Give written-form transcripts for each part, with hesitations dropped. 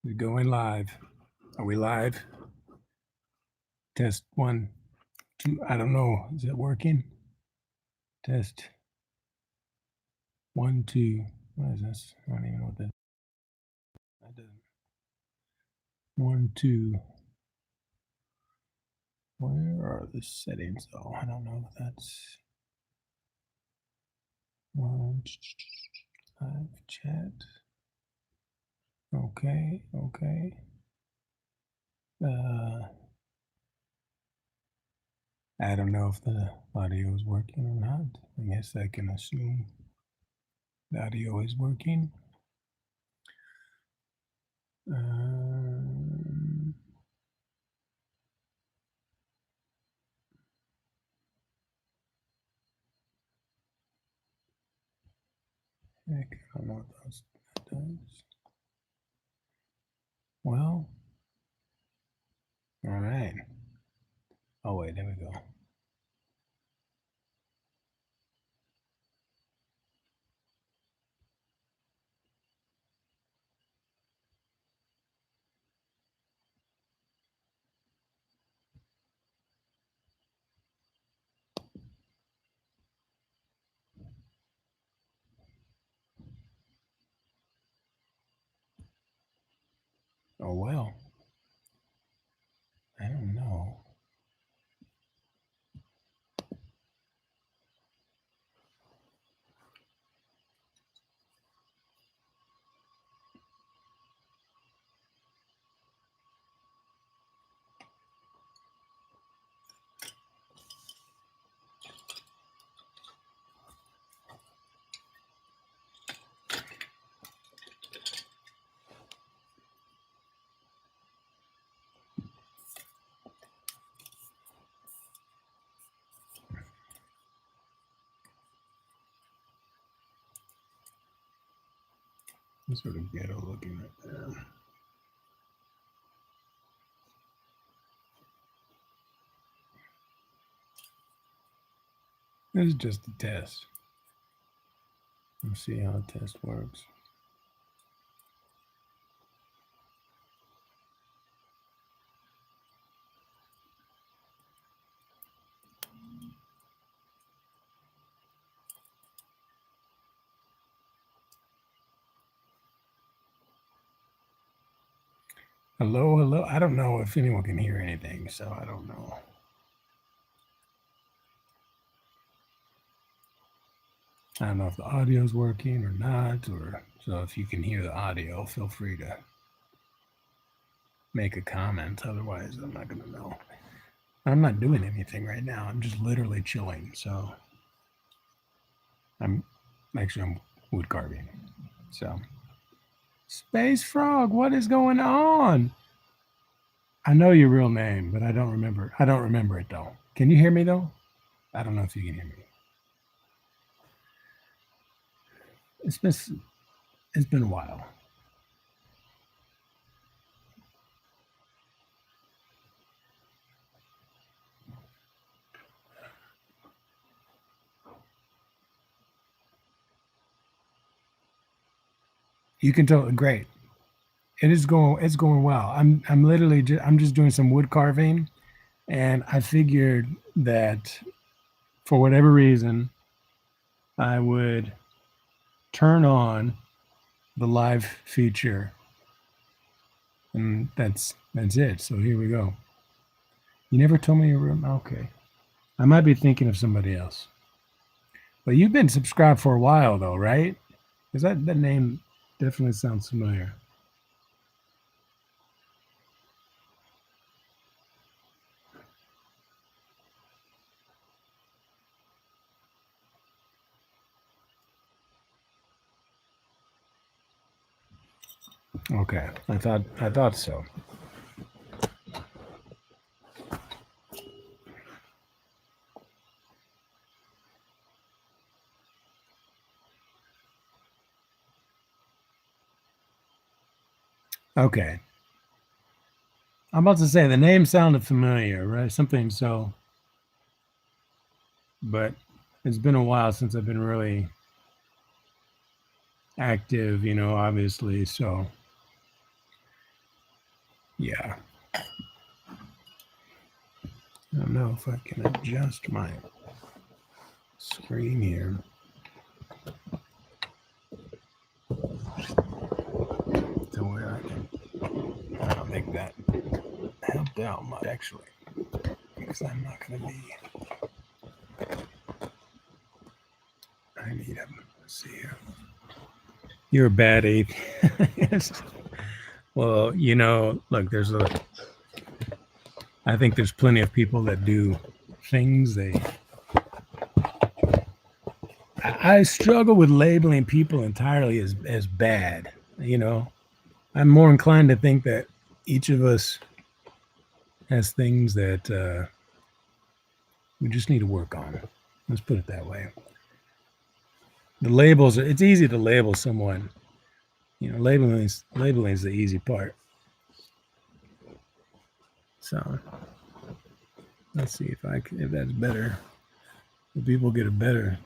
We're going live. Are we live? Test 1, 2. I don't know. Is it working? Test 1, 2. What is this? I don't even know what that does. 1, 2. Where are the settings though? I don't know if that's 1. Live chat. Okay. I don't know if the audio is working or not. I guess I can assume the audio is working. Heck, I don't know what that does. Well, all right. Oh, wait, there we go. Oh, well. I don't know. It's sort of ghetto looking right there. This is just a test. Let's see how the test works. Hello. I don't know if anyone can hear anything, so I don't know. I don't know if the audio is working or not, or so if you can hear the audio, feel free to make a comment. Otherwise, I'm not going to know. I'm not doing anything right now. I'm just literally chilling. So I'm wood carving. So Space Frog, what is going on? I know your real name, but I don't remember. I don't remember it though. Can you hear me though? I don't know if you can hear me. It's been a while. You can tell. Great. It's going well. I'm literally I'm just doing some wood carving, and I figured that for whatever reason I would turn on the live feature, and that's it. So here we go. You never told me your room. Okay, I might be thinking of somebody else. But you've been subscribed for a while though, right? Because that name definitely sounds familiar. Okay, I thought so. Okay. I'm about to say the name sounded familiar, right? Something so, but it's been a while since I've been really active, obviously. So Yeah. I don't know if I can adjust my screen here to where I don't think that helped out much actually, because I'm not going to be. I need him. Let's see here. You're a bad atheist. Well, you know, look, I think there's plenty of people that do things I struggle with labeling people entirely as bad. You know, I'm more inclined to think that each of us has things that we just need to work on. Let's put it that way. The labels, it's easy to label someone. You know, labeling is the easy part. So let's see if that's better. If people get a better.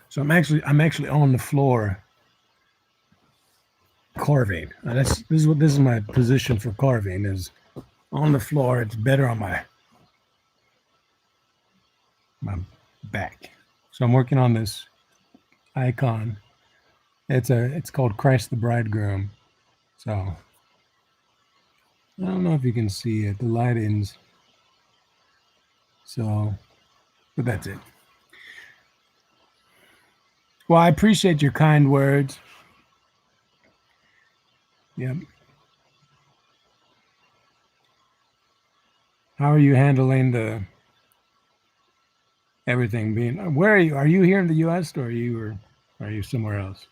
So I'm actually on the floor carving. This is my position for carving is on the floor. It's better on my back. So I'm working on this icon. It's called Christ the Bridegroom. So I don't know if you can see it. The lighting's so, but that's it. Well, I appreciate your kind words. Yep. How are you handling the everything being? Where are you? Are you here in the U.S. or are you somewhere else?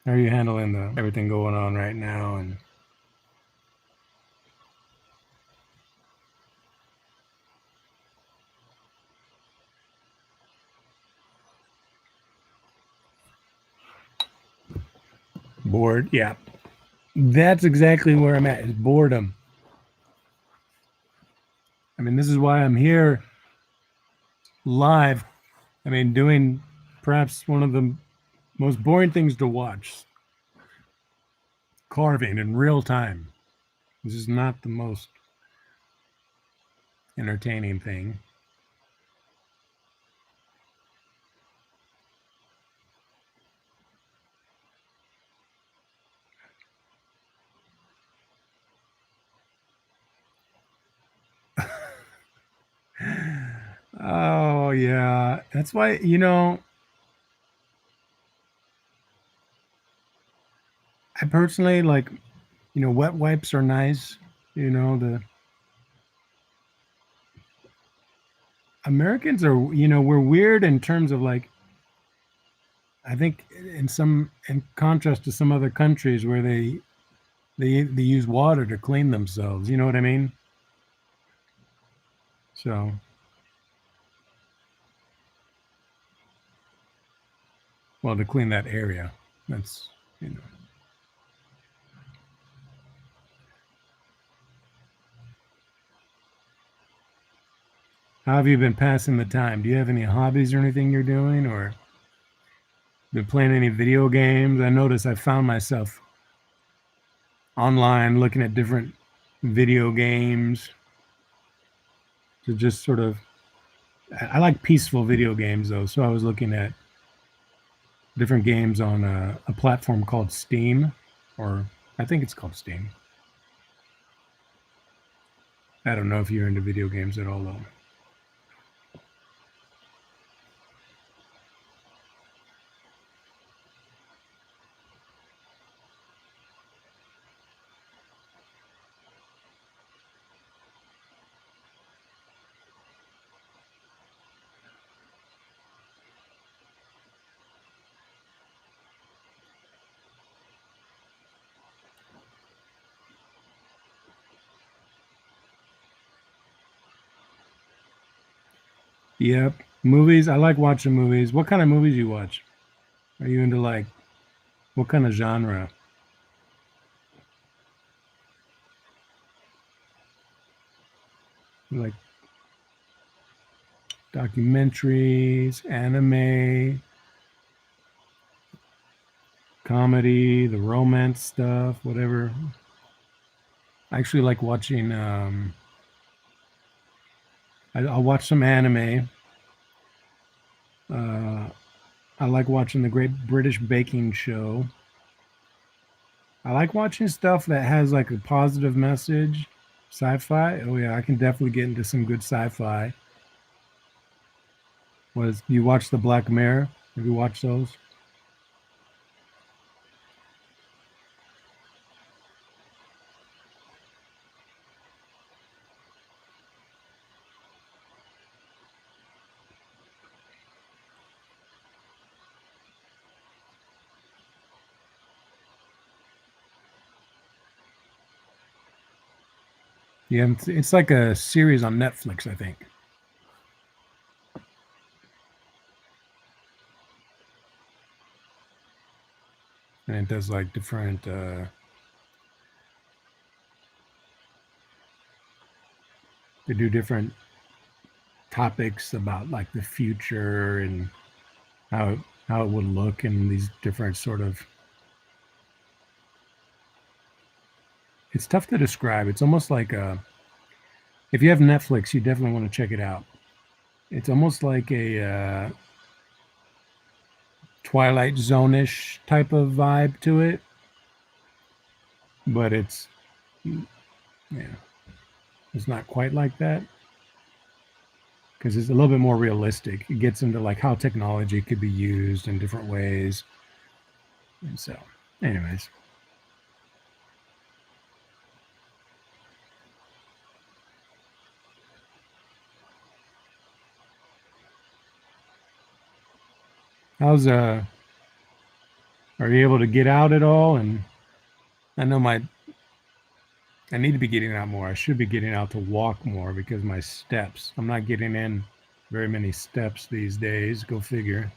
How are you handling the everything going on right now? And bored? Yeah, that's exactly where I'm at. Is boredom. I mean, this is why I'm here live. I mean, doing perhaps one of the most boring things to watch, carving in real time. This is not the most entertaining thing. Oh yeah, that's why I personally like wet wipes are nice. The Americans are we're weird in terms of like I think in contrast to some other countries where they use water to clean themselves. You know what I mean? So well to clean that area. That's you know. How have you been passing the time? Do you have any hobbies or anything you're doing, or been playing any video games? I notice I found myself online looking at different video games to just sort of. I like peaceful video games though, so I was looking at different games on a platform called Steam, or I think it's called Steam. I don't know if you're into video games at all though. Yep. Movies. I like watching movies. What kind of movies you watch? Are you into like what kind of genre? Like documentaries, anime. comedy, the romance stuff, whatever. I actually like watching. I'll watch some anime. Uh, I like watching the Great British Baking Show. I like watching stuff that has like a positive message. Sci-fi. Oh yeah, I can definitely get into some good sci-fi. Was you watch the Black Mirror? Have you watched those? Yeah, it's like a series on Netflix, I think, and it does like different. They do different topics about like the future and how how it would look in these different sort of. It's tough to describe. It's almost like if you have Netflix, you definitely want to check it out. It's almost like a Twilight Zone-ish type of vibe to it, but yeah, it's not quite like that because it's a little bit more realistic. It gets into like how technology could be used in different ways, and so, anyways, how's are you able to get out at all? And I know I need to be getting out more. I should be getting out to walk more because my steps. I'm not getting in very many steps these days. Go figure.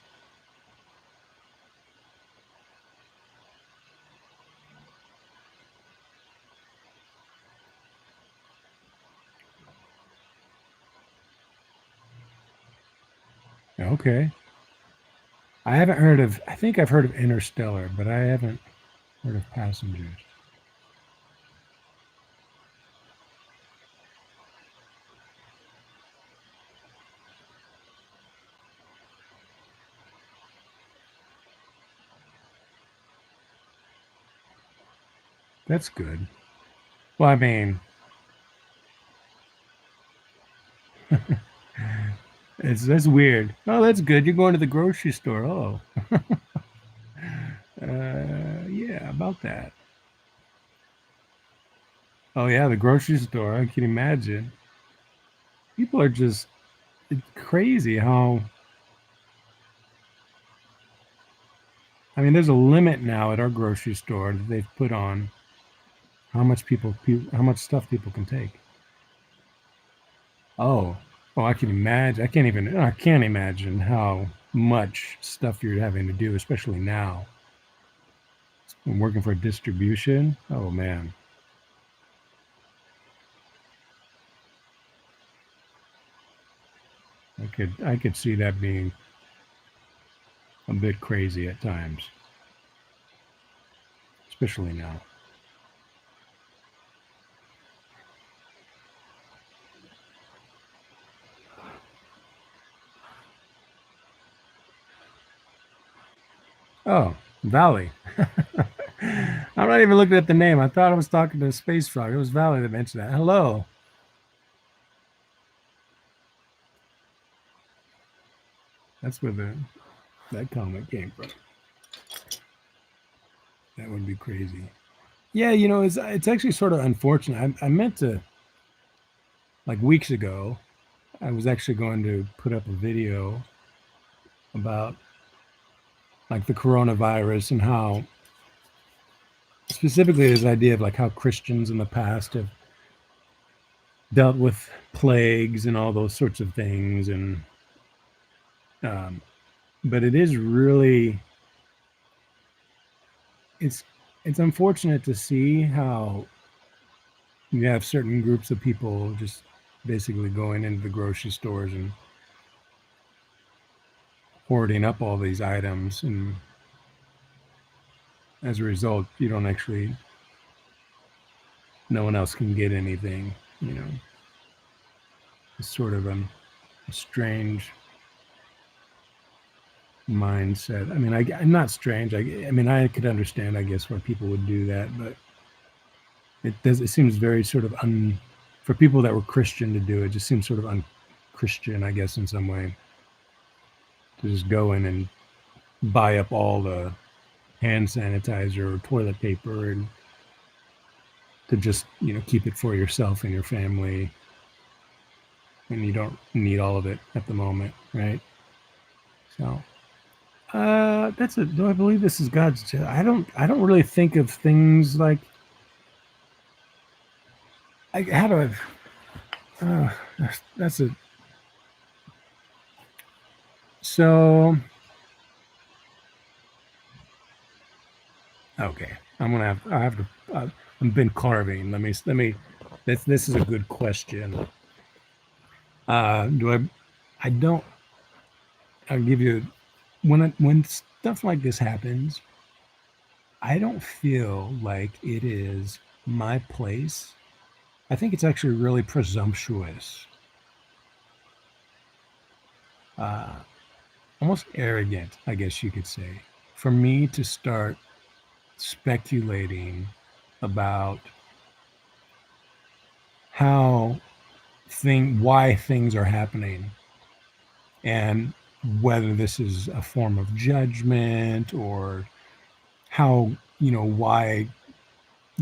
Okay. I haven't heard of. I think I've heard of Interstellar, but I haven't heard of Passengers. That's good. Well, I mean, it's that's weird. Oh, that's good. You're going to the grocery store. Oh, yeah, about that. Oh, yeah, the grocery store. I can imagine. People are just it's crazy how. I mean, there's a limit now at our grocery store that they've put on how much stuff people can take. Oh, oh, I can imagine. I can't imagine how much stuff you're having to do, especially now. I'm working for distribution. Oh man, I could see that being a bit crazy at times, especially now. Oh, Valley. I'm not even looking at the name. I thought I was talking to Space Frog. It was Valley that mentioned that. Hello. That's where the that comment came from. That would be crazy. Yeah, it's actually sort of unfortunate. I meant to like weeks ago. I was actually going to put up a video about like the coronavirus and how specifically this idea of like how Christians in the past have dealt with plagues and all those sorts of things and um, but it is really it's it's unfortunate to see how you have certain groups of people just basically going into the grocery stores and hoarding up all these items and as a result, you don't actually, no one else can get anything, you know. It's sort of a strange mindset. I mean, I'm not strange. I mean, I could understand, I guess, why people would do that, but it seems very sort of for people that were Christian to do it, just seems sort of unchristian, I guess, in some way, to just go in and buy up all the hand sanitizer or toilet paper and to just, you know, keep it for yourself and your family, and you don't need all of it at the moment, right? So that's it. Do I believe this is God's? I don't really think of things like. How do I? That's it. So okay, I'm gonna have. I have to. I've been carving. Let me. This is a good question. Do I? I don't. I'll give you when stuff like this happens. I don't feel like it is my place. I think it's actually really presumptuous, uh, almost arrogant, I guess you could say, for me to start speculating about how why things are happening and whether this is a form of judgment or how, you know, why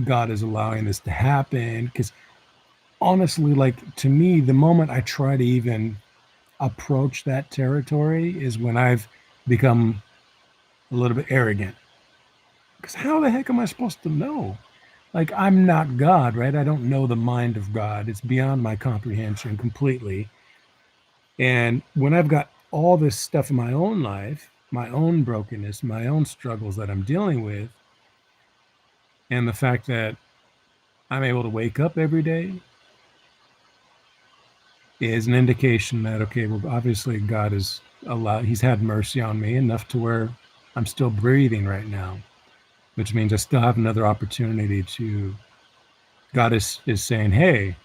God is allowing this to happen. Because honestly, like to me, the moment I try to even approach that territory is when I've become a little bit arrogant. Because how the heck am I supposed to know? Like, I'm not God, right? I don't know the mind of God. It's beyond my comprehension completely. And when I've got all this stuff in my own life, my own brokenness, my own struggles that I'm dealing with, and the fact that I'm able to wake up every day is an indication that, okay, well, obviously God has He's had mercy on me enough to where I'm still breathing right now, which means I still have another opportunity to, God is saying, hey,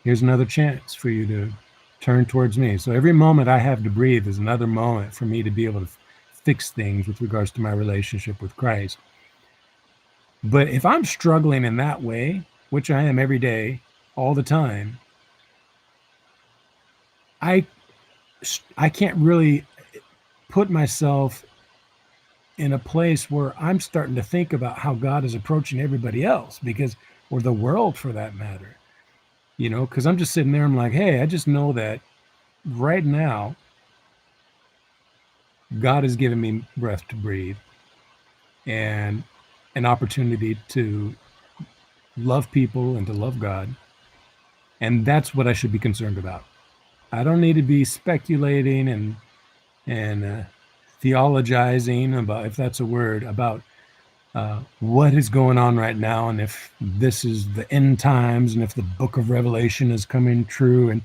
here's another chance for you to turn towards me. So every moment I have to breathe is another moment for me to be able to fix things with regards to my relationship with Christ. But if I'm struggling in that way, which I am every day, all the time, I I can't really put myself in a place where I'm starting to think about how God is approaching everybody else, because, or the world for that matter, you know, because I'm just sitting there, I'm like, hey, I just know that right now God has given me breath to breathe and an opportunity to love people and to love God. And that's what I should be concerned about. I don't need to be speculating and theologizing about, if that's a word, about what is going on right now, and if this is the end times, and if the book of Revelation is coming true. And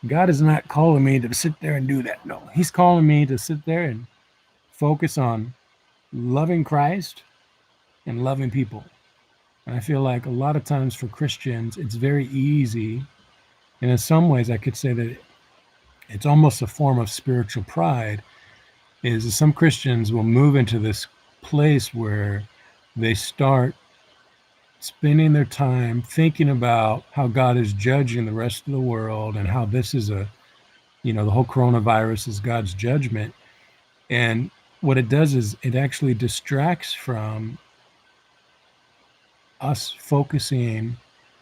God is not calling me to sit there and do that. No, He's calling me to sit there and focus on loving Christ and loving people. And I feel like a lot of times for Christians, it's very easy. And in some ways, I could say that it's almost a form of spiritual pride, is some Christians will move into this place where they start spending their time thinking about how God is judging the rest of the world and how this is the whole coronavirus is God's judgment. And what it does is it actually distracts from us focusing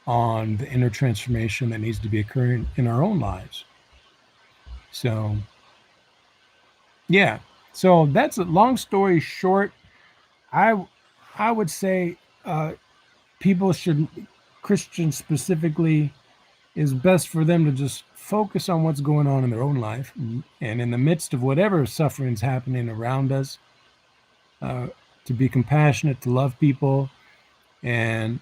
on the inner transformation that needs to be occurring in our own lives. So, yeah. So that's a long story short. I I would say people should, Christians specifically, is best for them to just focus on what's going on in their own life, and in the midst of whatever suffering's happening around us, uh, to be compassionate, to love people, and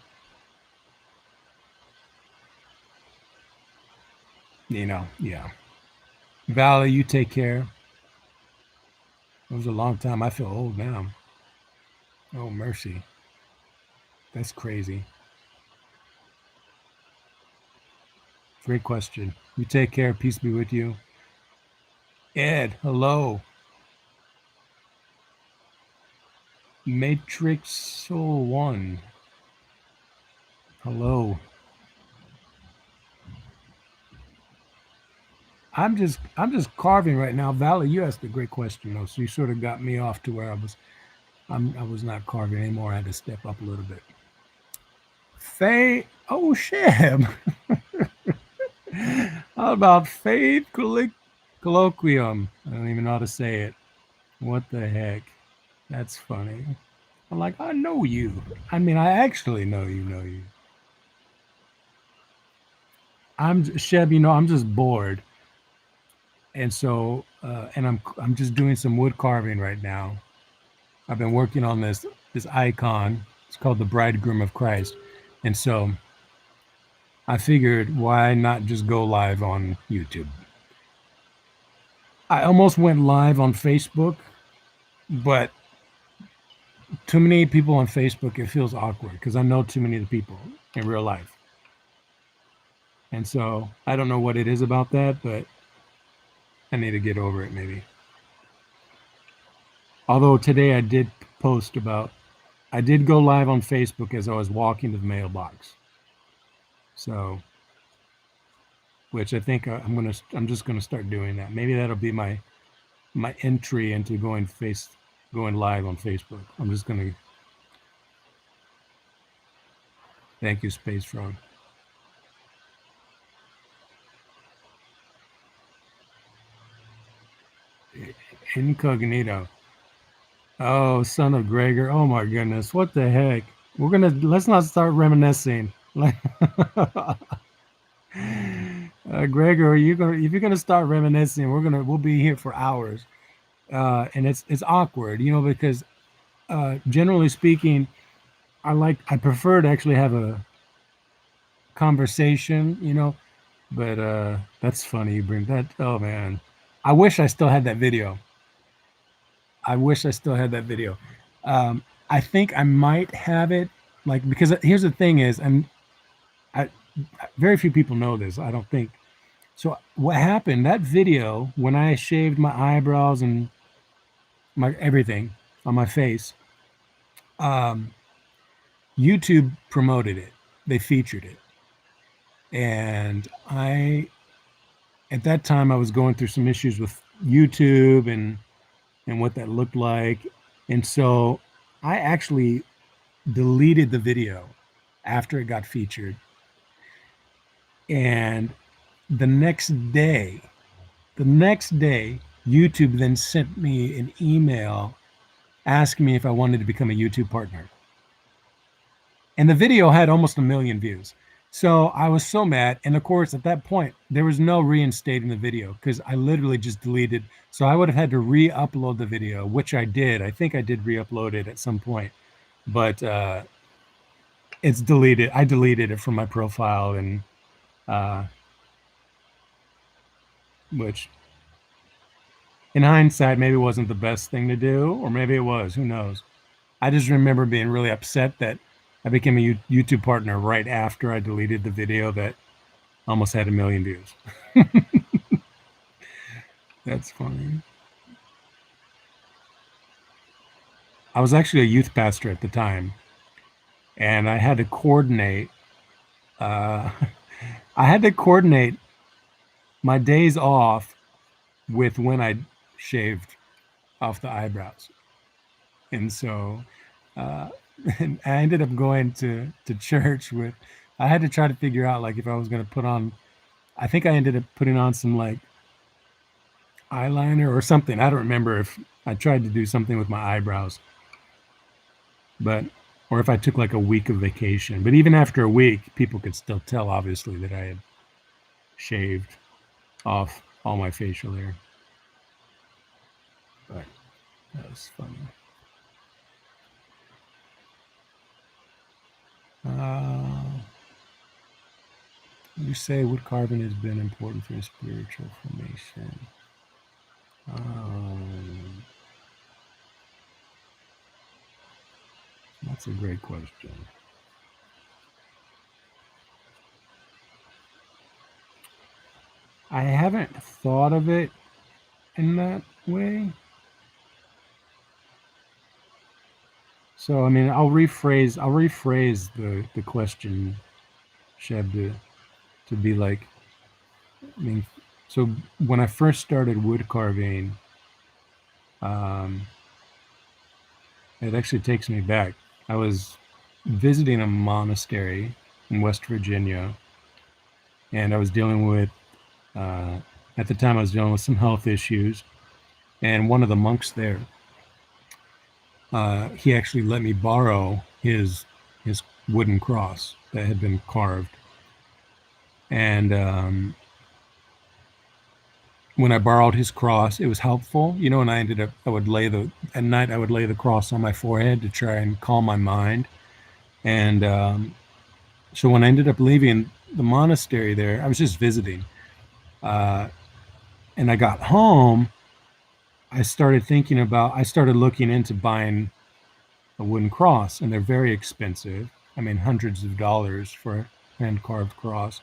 yeah. Valerie, you take care. It was a long time. I feel old now. Oh, mercy. That's crazy. Great question. You take care. Peace be with you. Ed, hello. Matrix Soul One. Hello. I'm just carving right now. Valley, you asked a great question though, so you sort of got me off to where I was not carving anymore. I had to step up a little bit. Faith, oh Sham. How about Faith Colloquium? I don't even know how to say it. What the heck? That's funny. I'm like, I know you. I mean, I actually know you. I'm Sheb, I'm just bored. And so and I'm just doing some wood carving right now. I've been working on this icon. It's called the Bridegroom of Christ. And so I figured why not just go live on YouTube? I almost went live on Facebook, but too many people on Facebook, it feels awkward because I know too many of the people in real life. And so I don't know what it is about that, but I need to get over it maybe. Although today I did go live on Facebook as I was walking to the mailbox. So, which I think I'm just gonna start doing that. Maybe that'll be my entry into going live on Facebook. I'm just gonna thank you, Space Frog. Incognito. Oh, son of Gregor. Oh my goodness. What the heck? Let's not start reminiscing. Like Gregor, if you're gonna start reminiscing, we'll be here for hours. And it's awkward, because generally speaking, I prefer to actually have a conversation, but that's funny you bring that. Oh man. I wish I still had that video. I wish I still had that video. I think I might have it, like because here's the thing is, I very few people know this. I don't think so. What happened? That video when I shaved my eyebrows and my everything on my face, um, YouTube promoted it. They featured it, and at that time I was going through some issues with YouTube and what that looked like, and so I actually deleted the video after it got featured. And the next day, the next day, YouTube then sent me an email asking me if I wanted to become a YouTube partner. And the video had almost 1 million views. So I was so mad. And of course, at that point, there was no reinstating the video because I literally just deleted. So I would have had to re upload the video, which I did. I think I did re upload it at some point. But it's deleted. I deleted it from my profile, and uh, which in hindsight maybe wasn't the best thing to do, or maybe it was. Who knows? I just remember being really upset that I became a YouTube partner right after I deleted the video that almost had 1 million views. That's funny. I was actually a youth pastor at the time, and I had to coordinate. Uh, I had to coordinate my days off with when I shaved off the eyebrows, and so uh, and I ended up going to church with. I had to try to figure out like if I was going to put on. I think I ended up putting on some like eyeliner or something. I don't remember if I tried to do something with my eyebrows, but or if I took like a week of vacation. But even after a week, people could still tell obviously that I had shaved off all my facial hair. But that was funny. Uh, you say wood carving has been important for spiritual formation. Um, That's a great question. I haven't thought of it in that way. So I mean, I'll rephrase the question, Sheb, to be like, I mean, so when I first started wood carving, um, it actually takes me back. I was visiting a monastery in West Virginia, and I was dealing with, uh, at the time, I was dealing with some health issues. And one of the monks there, he actually let me borrow his wooden cross that had been carved. And when I borrowed his cross, it was helpful, and at night I would lay the cross on my forehead to try and calm my mind. And so when I ended up leaving the monastery there, I was just visiting. Uh, and I got home, I started looking into buying a wooden cross, and they're very expensive. I mean, hundreds of dollars for a hand carved cross.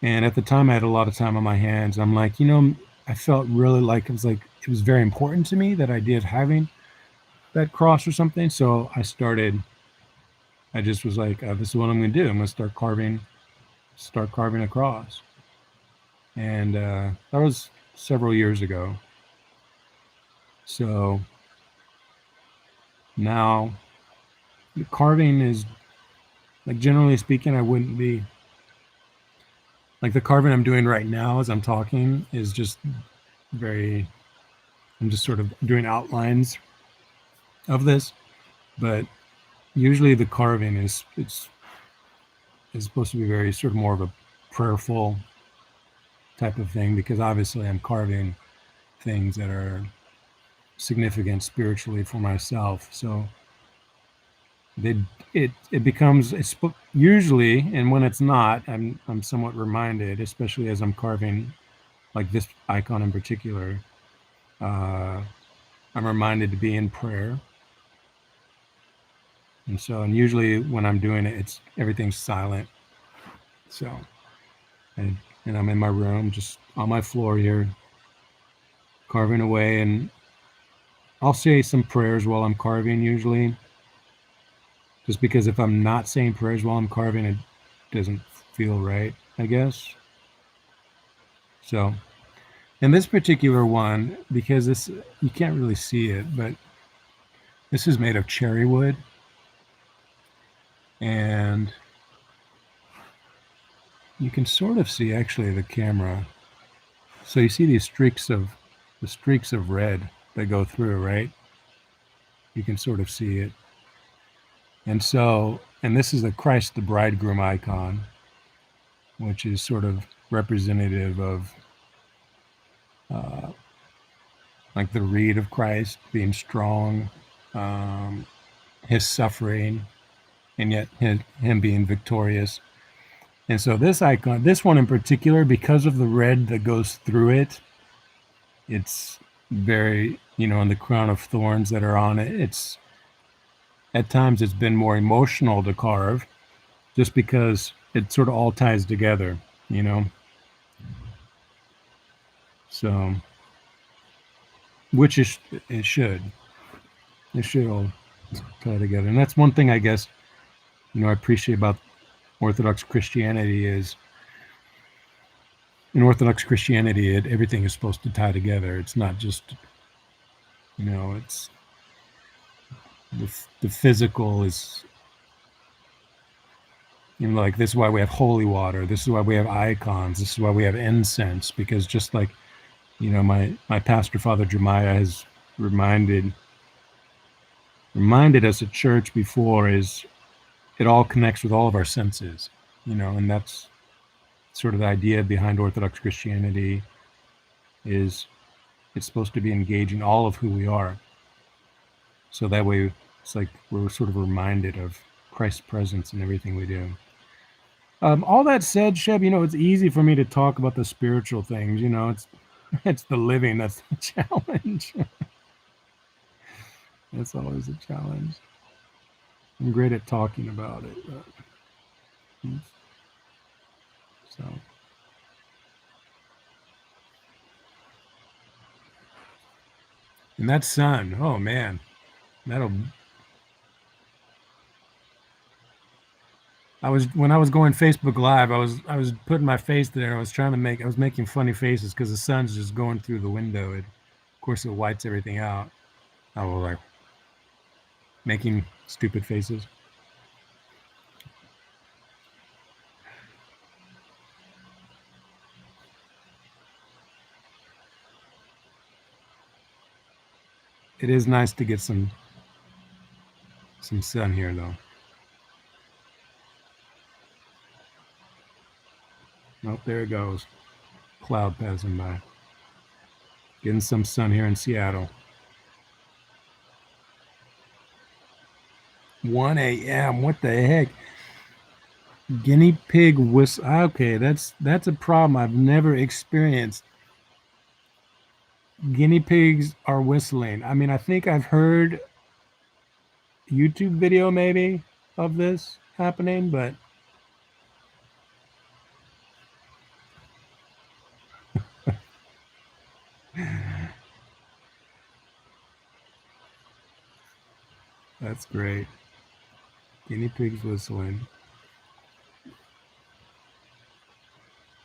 And at the time, I had a lot of time on my hands. I'm like, I felt really like it was very important to me, that idea of having that cross or something. So I just was like, this is what I'm going to do. I'm going to start carving a cross. And that was several years ago. So now carving is, like, generally speaking, I wouldn't be like, the carving I'm doing right now as I'm talking is just very, I'm just sort of doing outlines of this. But usually the carving is supposed to be very sort of more of a prayerful type of thing, because obviously I'm carving things that are significant spiritually for myself. So they, it becomes, it's usually, and when it's not, I'm somewhat reminded, especially as I'm carving like this icon in particular, uh, I'm reminded to be in prayer. And usually when I'm doing it, everything's silent. So, and I'm in my room, just on my floor here, carving away, and I'll say some prayers while I'm carving usually, just because if I'm not saying prayers while I'm carving, it doesn't feel right, I guess. So, in this particular one, because you can't really see it, but this is made of cherry wood, and you can sort of see, actually, the camera. So you see the streaks of red that go through, right? You can sort of see it. And this is the Christ the bridegroom icon, which is sort of representative of, uh, like, the reed of Christ being strong, um, his suffering, and yet him being victorious. And so this icon, this one in particular, because of the red that goes through it, it's very, and the crown of thorns that are on it, at times it's been more emotional to carve, just because it sort of all ties together, you know? So, which it should. It should all tie together. And that's one thing, I guess, I appreciate about Orthodox Christianity is, in Orthodox Christianity, everything is supposed to tie together. It's not just, it's the physical is, like, this is why we have holy water. This is why we have icons. This is why we have incense, because just like, my pastor, Father Jeremiah, has reminded us at church before, is it all connects with all of our senses, and that's sort of the idea behind Orthodox Christianity, is it's supposed to be engaging all of who we are. So that way, it's like we're sort of reminded of Christ's presence in everything we do. All that said, Sheb, it's easy for me to talk about the spiritual things. It's the living that's the challenge. That's always a challenge. I'm great at talking about it. So, and that sun, oh man, that'll. I was when I was going Facebook Live, I was putting my face there. I was making funny faces because the sun's just going through the window. Of course, it whites everything out. I was like making stupid faces. It is nice to get some sun here, though. Oh, there it goes. Cloud passing by. Getting some sun here in Seattle. 1 a.m. What the heck? Guinea pig whistle. Okay, that's a problem I've never experienced. Guinea pigs are whistling. I mean, I think I've heard YouTube video maybe of this happening, but that's great. Guinea pigs whistling.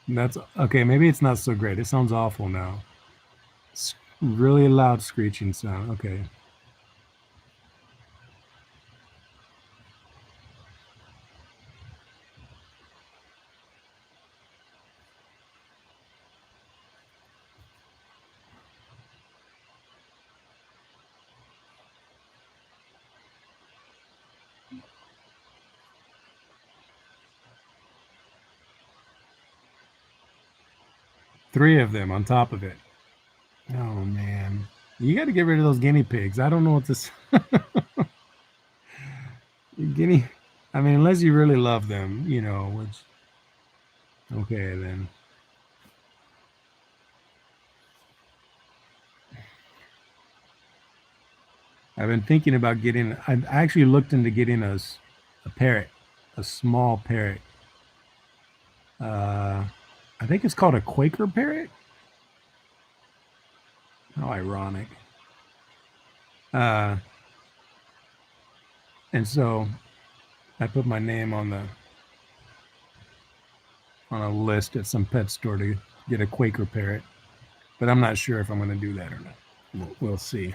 That's okay. Maybe it's not so great. It sounds awful now. It's really loud screeching sound. Okay. Three of them on top of it. Oh man. You got to get rid of those guinea pigs. I don't know what this guinea. I mean, unless you really love them, which okay then. I've been thinking about getting. I've actually looked into getting us a parrot, a small parrot. Uh, I think it's called a Quaker parrot. How ironic. Uh, and so I put my name on a list at some pet store to get a Quaker parrot, but I'm not sure if I'm going to do that or not. We'll see.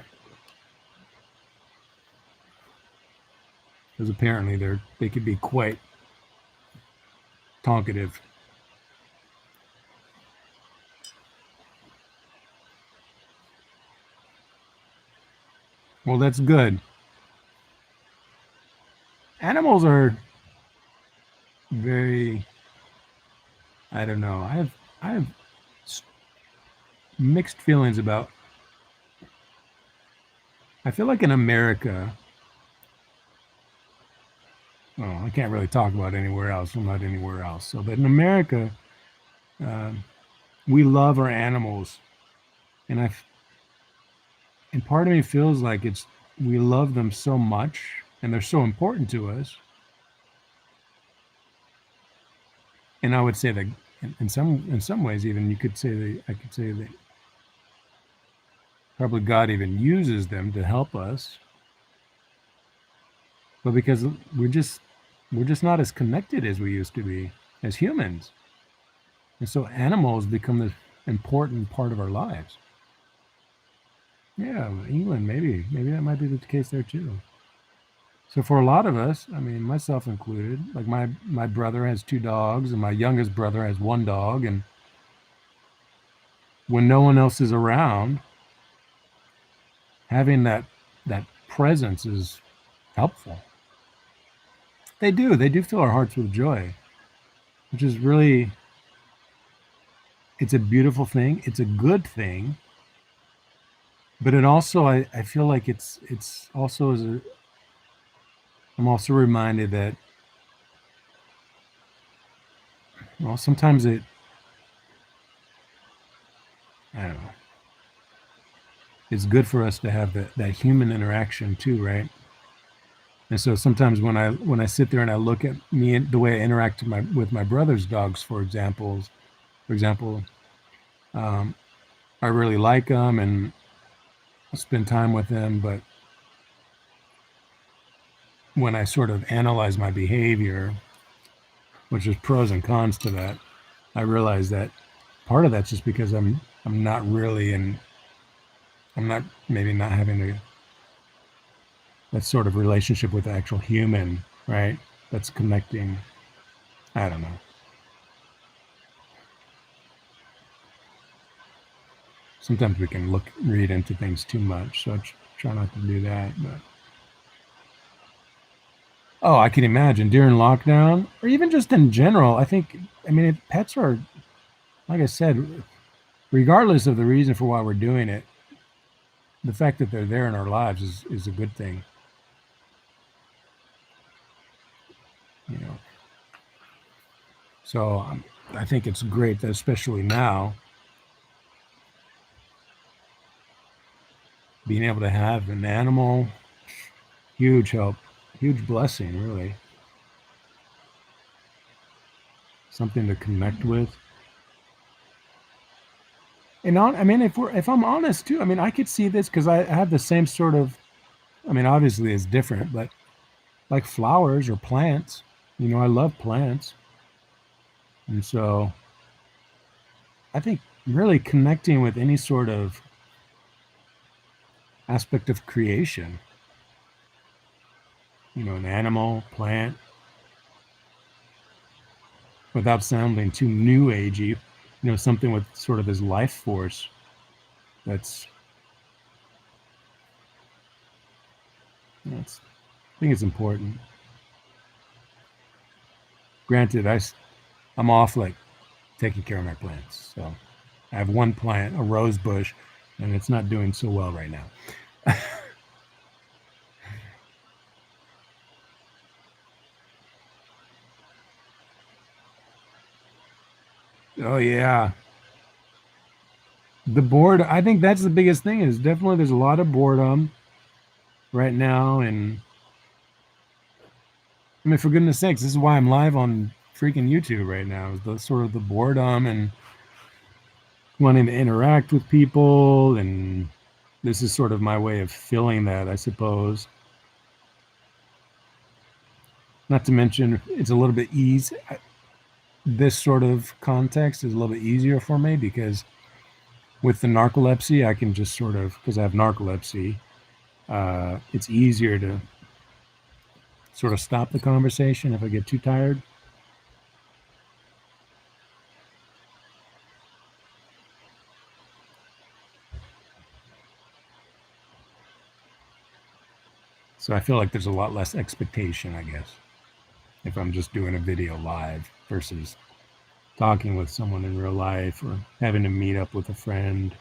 Because apparently they could be quite talkative. Well, that's good. Animals are very. I don't know. I have mixed feelings about. I feel like in America. Well, I can't really talk about anywhere else. I'm not anywhere else. So, but in America, uh, we love our animals, and and part of me feels like it's we love them so much, and they're so important to us. And I would say that in some ways, even you could say that I could say that probably God even uses them to help us, but because we're just not as connected as we used to be as humans, and so animals become this important part of our lives. Yeah, England, maybe that might be the case there too. So for a lot of us, I mean, myself included, like my brother has two dogs, and my youngest brother has one dog, and when no one else is around, having that presence is helpful. They do fill our hearts with joy, which is really it's a beautiful thing. It's a good thing, but it also I feel like it's also as a I'm also reminded that well sometimes I don't know it's good for us to have that human interaction too, right? And so sometimes when I sit there and I look at me and the way I interact with my brother's dogs, for example, um, I really like them and I spend time with them, but when I sort of analyze my behavior, which is pros and cons to that, I realize that part of that's just because I'm not really in I'm not maybe not having that sort of relationship with the actual human, right? That's connecting. I don't know. Sometimes we can read into things too much, so I try not to do that. But oh, I can imagine during lockdown, or even just in general. I mean, if pets are, like I said, regardless of the reason for why we're doing it, the fact that they're there in our lives is a good thing. You know, so I think it's great that especially now being able to have an animal, huge help, huge blessing, really, something to connect with. And I mean, if I'm honest too, I mean, I could see this because I have the same sort of. I mean, obviously it's different, but like flowers or plants, I love plants, and so I think really connecting with any sort of aspect of creation, an animal, plant, without sounding too new agey, something with sort of this life force. That's, that's I think it's important. Granted, I'm off like taking care of my plants, so I have one plant, a rose bush, and it's not doing so well right now. Oh yeah, the board. I think that's the biggest thing. Is definitely there's a lot of boredom right now, and I mean, for goodness sakes, this is why I'm live on freaking YouTube right now. Is the sort of the boredom and wanting to interact with people, and this is sort of my way of filling that, I suppose. Not to mention, it's a little bit easy. This sort of context is a little bit easier for me because with the narcolepsy, I can just sort of, because I have narcolepsy, it's easier to sort of stop the conversation if I get too tired. So I feel like there's a lot less expectation, I guess, if I'm just doing a video live versus talking with someone in real life or having to meet up with a friend.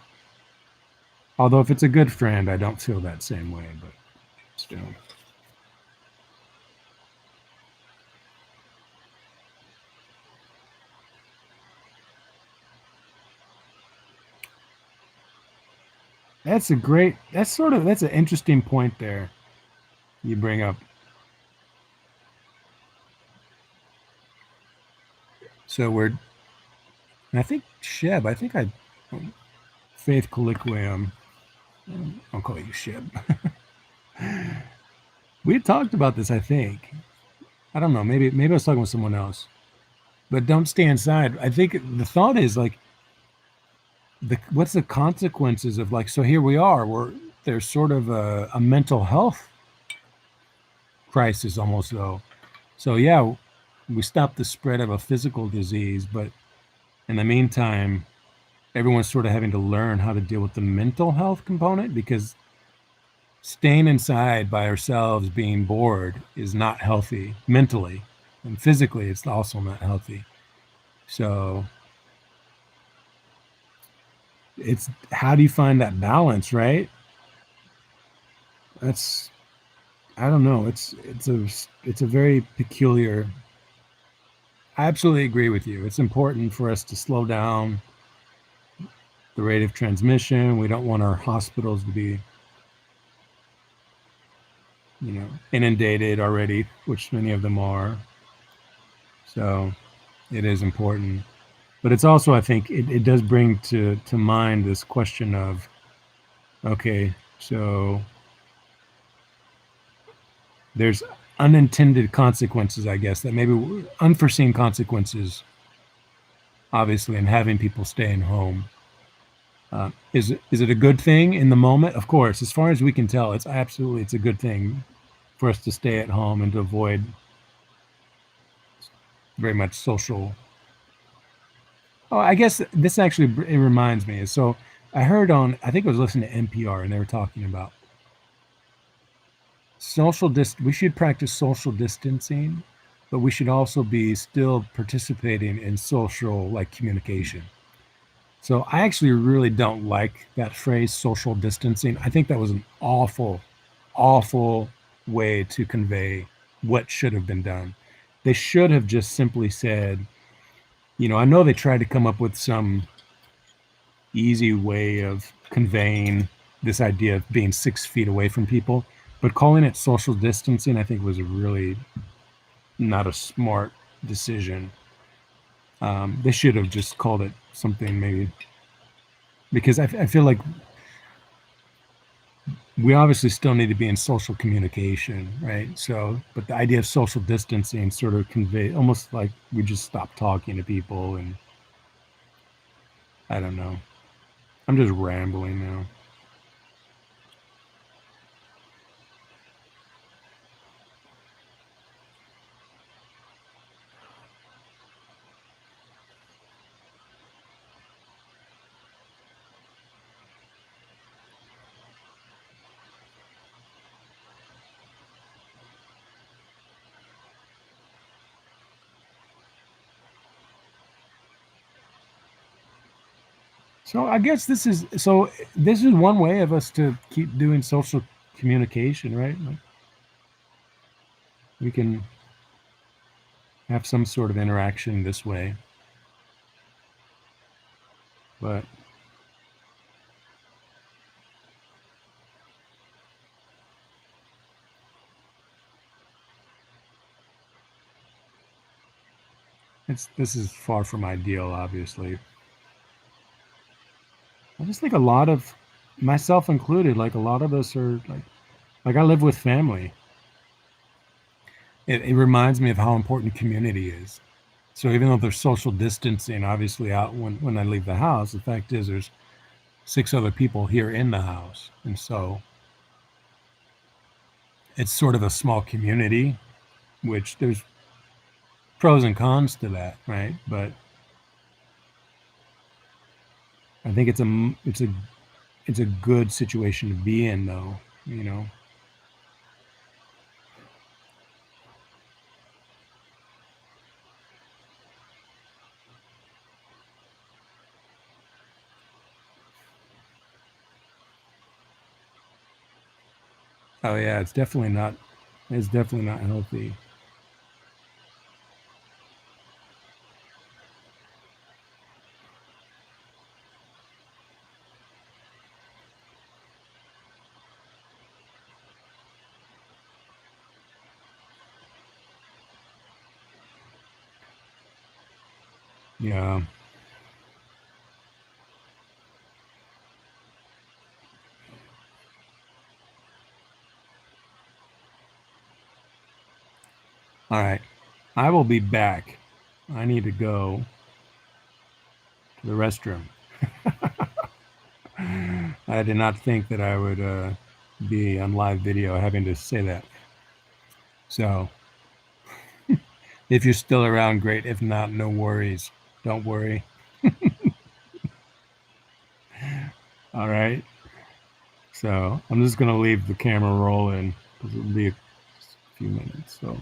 Although if it's a good friend, I don't feel that same way, but still. That's an interesting point there you bring up. So I think Sheb, Faith Colloquium, I'll call you Sheb. We had talked about this, I think. I don't know, maybe I was talking with someone else. But don't stay inside. I think the thought is like what's the consequences of like so here we are, there's sort of a mental health crisis almost though. So yeah, we stopped the spread of a physical disease, but in the meantime, everyone's sort of having to learn how to deal with the mental health component because staying inside by ourselves being bored is not healthy mentally, and physically it's also not healthy. So it's how do you find that balance, right? That's I don't know. It's a very peculiar. I absolutely agree with you. It's important for us to slow down the rate of transmission. We don't want our hospitals to be inundated already, which many of them are. So it is important. But it's also, I think, it does bring to mind this question of, okay, so there's unintended consequences, I guess, that maybe unforeseen consequences, obviously, in having people staying home. Is it a good thing in the moment? Of course, as far as we can tell, it's a good thing for us to stay at home and to avoid very much social. Oh, I guess this actually it reminds me. So I heard I think I was listening to NPR, and they were talking about we should practice social distancing, but we should also be still participating in social like communication. So I actually really don't like that phrase social distancing. I think that was an awful way to convey what should have been done. They should have just simply said, I know they tried to come up with some easy way of conveying this idea of being 6 feet away from people, but calling it social distancing, I think, was really not a smart decision. They should have just called it something maybe because I feel like we obviously still need to be in social communication, right? So, but the idea of social distancing sort of convey almost like we just stop talking to people, and I don't know. I'm just rambling now. So I guess this is one way of us to keep doing social communication, right? Like we can have some sort of interaction this way, but this is far from ideal, obviously. I just think a lot of myself included, like a lot of us are like I live with family. It reminds me of how important community is. So even though there's social distancing, obviously out when I leave the house, the fact is there's 6 other people here in the house, and so it's sort of a small community, which there's pros and cons to that, right? But I think it's a good situation to be in, though. You know. Oh yeah, it's definitely not. It's definitely not healthy. Yeah. All right. I will be back. I need to go to the restroom. I did not think that I would be on live video having to say that. So if you're still around, great. If not, no worries. Don't worry. All right. So I'm just gonna leave the camera rolling because it'll be a few minutes. So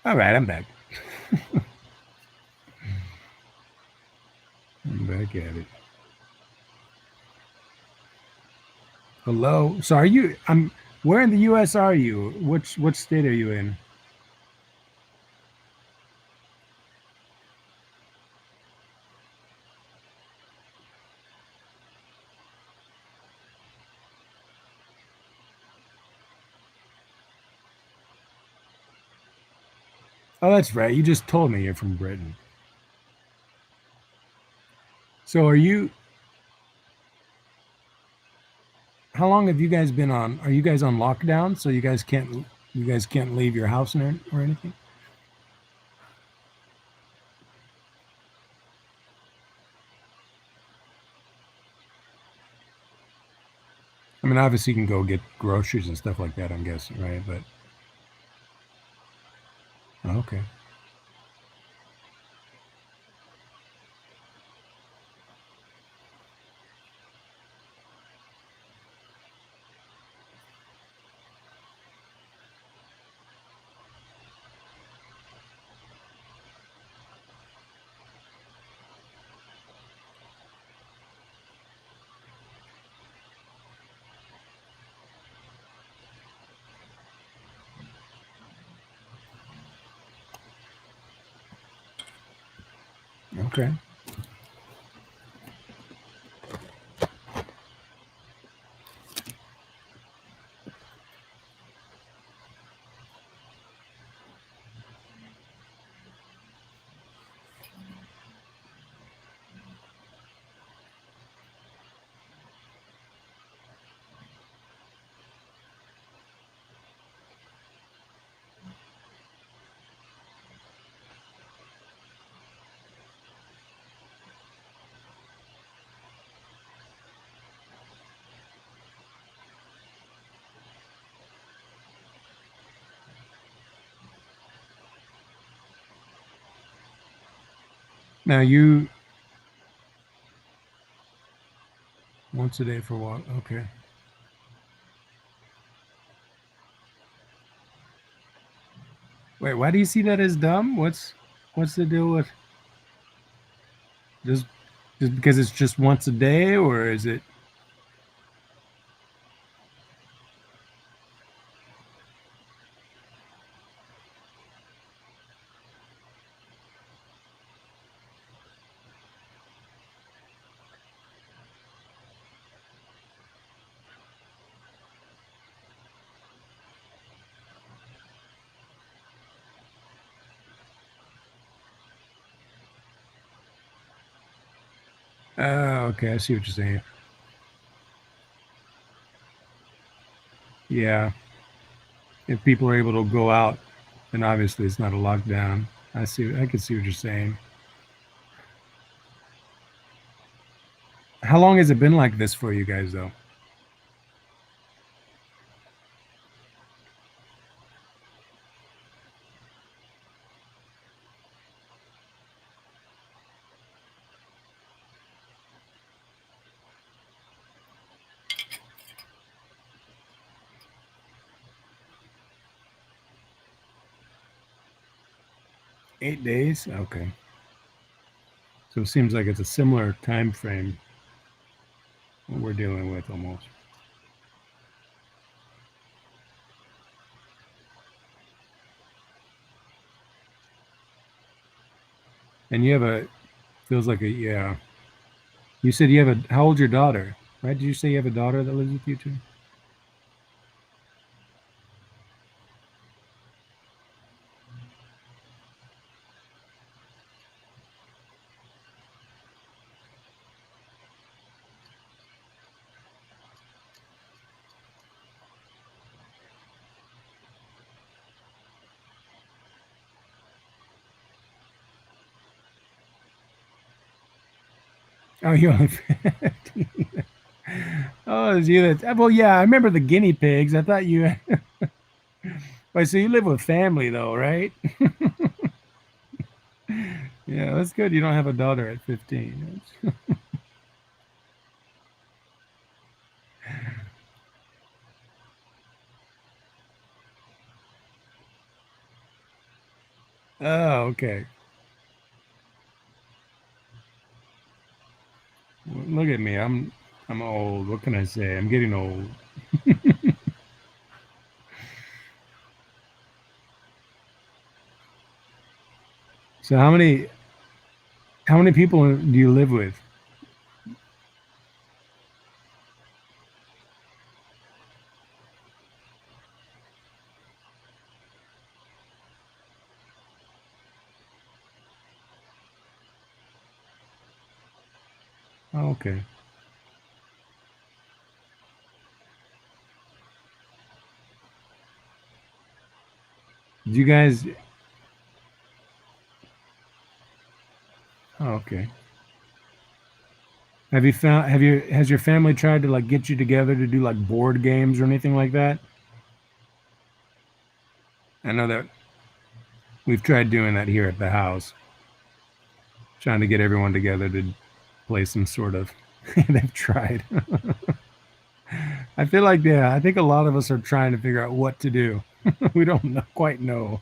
All right, I'm back. I'm back at it. Hello. So are you? I'm. Where in the U.S. are you? Which what state are you in? Oh, that's right. You just told me you're from Britain. So are you? How long have you guys been on? Are you guys on lockdown? So you guys can't leave your house or anything? I mean, obviously you can go get groceries and stuff like that. I'm guessing, right? But okay, okay, now you once a day for what? Okay. Wait, why do you see that as dumb? What's the deal with just just because it's just once a day, or is it? Oh, okay. I see what you're saying. Yeah, if people are able to go out, then obviously it's not a lockdown. I see. I can see what you're saying. How long has it been like this for you guys, though? 8 days. Okay. So it seems like it's a similar time frame what we're dealing with almost. And you have a feels like a yeah. You said you have a how old's your daughter? Right? Did you say you have a daughter that lives with you too? Oh, you only 15. Oh, it's you that. Well, yeah, I remember the guinea pigs. I thought you. Wait, so you live with family though, right? Yeah, that's good. You don't have a daughter at 15. Oh, okay. Look at me. I'm old. What can I say? I'm getting old. So how many people do you live with? Oh, okay. Did you guys? Oh, okay. Has your family tried to like get you together to do like board games or anything like that? I know that we've tried doing that here at the house, trying to get everyone together to play some sort of. They've tried. I feel like, yeah, I think a lot of us are trying to figure out what to do. We don't quite know.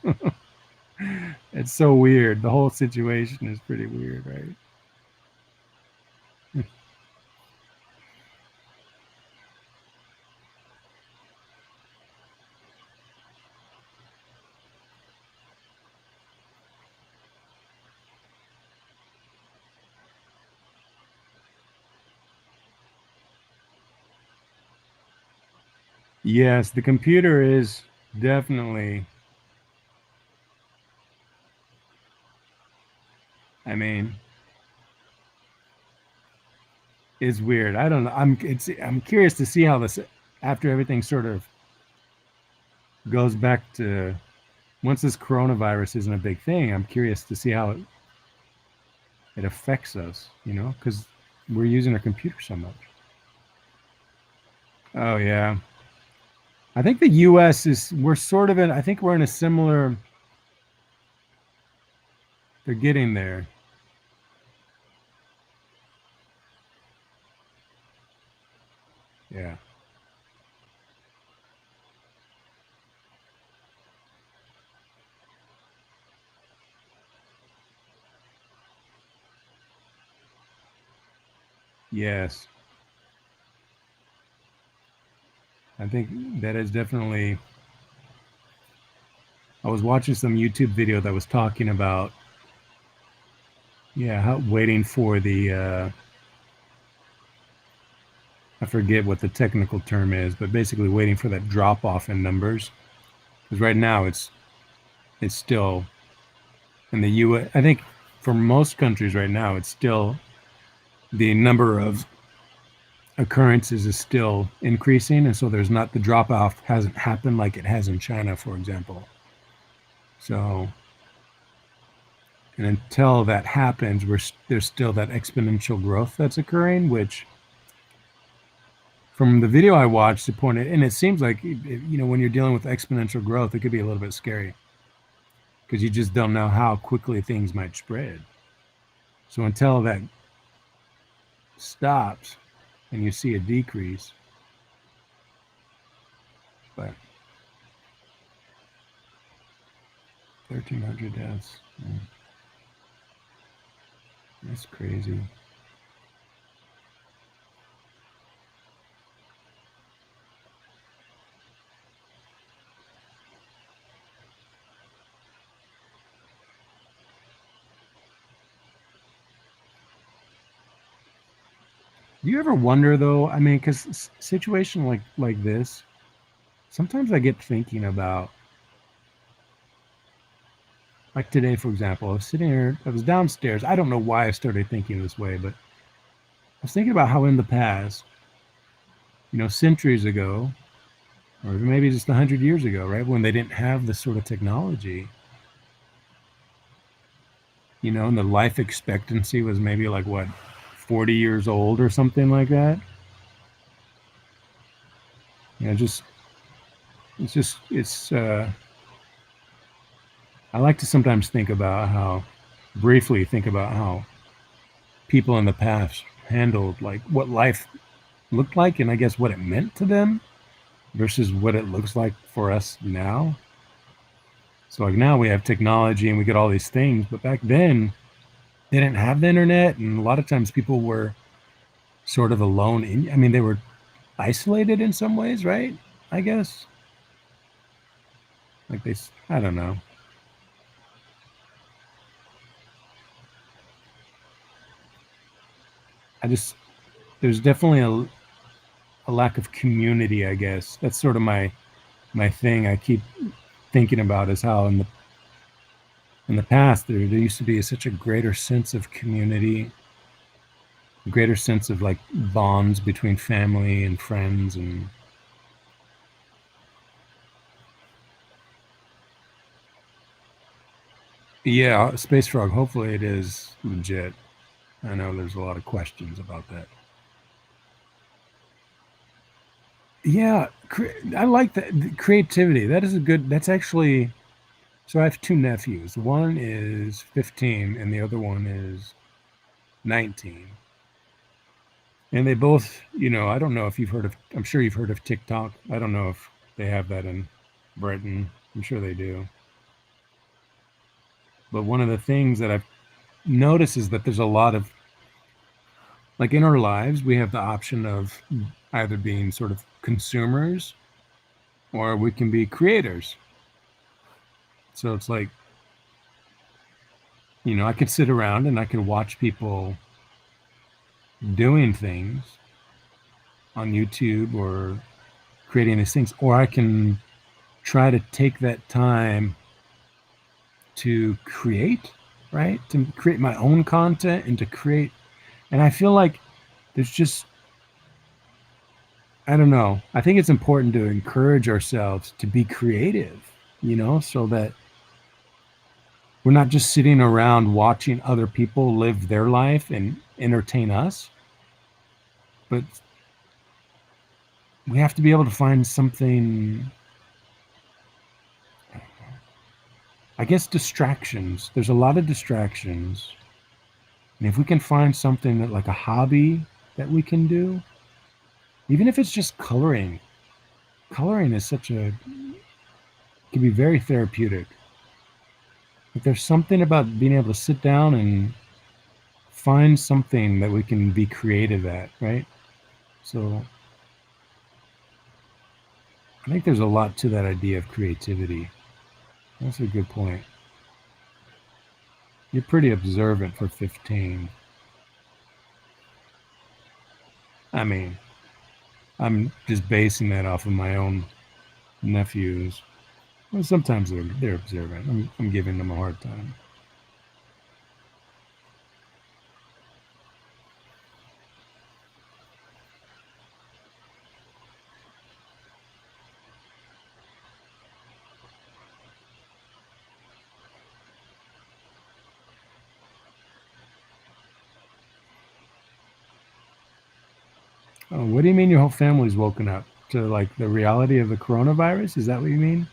It's so weird. The whole situation is pretty weird, right? Yes, the computer is definitely, I mean, it's weird. I don't know. I'm curious to see how this after everything sort of goes back to once this coronavirus isn't a big thing. I'm curious to see how it affects us, because we're using our computer so much. Oh yeah. I think the US we're sort of in I think we're in a similar they're getting there. Yeah. Yes. I think that is definitely I was watching some YouTube video that was talking about yeah, how waiting for the I forget what the technical term is, but basically waiting for that drop off in numbers. Because right now it's still in the US. I think for most countries right now, it's still the number of occurrences is still increasing, and so there's not the drop off hasn't happened like it has in China, for example. So, and until that happens, there's still that exponential growth that's occurring, which from the video I watched, it pointed, and it seems like when you're dealing with exponential growth, it could be a little bit scary because you just don't know how quickly things might spread. So until that stops and you see a decrease, but 1,300 deaths, yeah, that's crazy. Do you ever wonder though? I mean, because situation like this, sometimes I get thinking about like today, for example. I was sitting here, I was downstairs. I don't know why I started thinking this way, but I was thinking about how in the past, centuries ago, or maybe just 100 years ago, right, when they didn't have this sort of technology, and the life expectancy was maybe like what, 40 years old or something like that. Just it's I like to sometimes briefly think about how people in the past handled like what life looked like and I guess what it meant to them versus what it looks like for us now. So like now we have technology and we get all these things, but back then they didn't have the internet, and a lot of times people were sort of alone in. I mean, they were isolated in some ways, right? I guess like they. I don't know. I just there's definitely a lack of community. I guess that's sort of my thing. I keep thinking about is how in the past there used to be such a greater sense of community, a greater sense of like bonds between family and friends, and yeah, Space Frog. Hopefully, it is legit. I know there's a lot of questions about that. Yeah, I like that creativity. That is a good. That's actually. So I have two nephews. One is 15, and the other one is 19. And they both, I don't know if you've heard of. I'm sure you've heard of TikTok. I don't know if they have that in Britain. I'm sure they do. But one of the things that I've noticed is that there's a lot of like in our lives we have the option of either being sort of consumers or we can be creators. So it's like, I could sit around and I could watch people doing things on YouTube or creating these things, or I can try to take that time to create, right? To create my own content and to create. And I feel like there's just, I don't know. I think it's important to encourage ourselves to be creative, so that we're not just sitting around watching other people live their life and entertain us, but we have to be able to find something, I guess, distractions. There's a lot of distractions. And if we can find something that, like a hobby that we can do, even if it's just coloring is can be very therapeutic. But there's something about being able to sit down and find something that we can be creative at, right? So I think there's a lot to that idea of creativity. That's a good point. You're pretty observant for 15. I mean, I'm just basing that off of my own nephews. Well, sometimes they're observant. I'm giving them a hard time. Oh, what do you mean your whole family's woken up to like the reality of the coronavirus? Is that what you mean?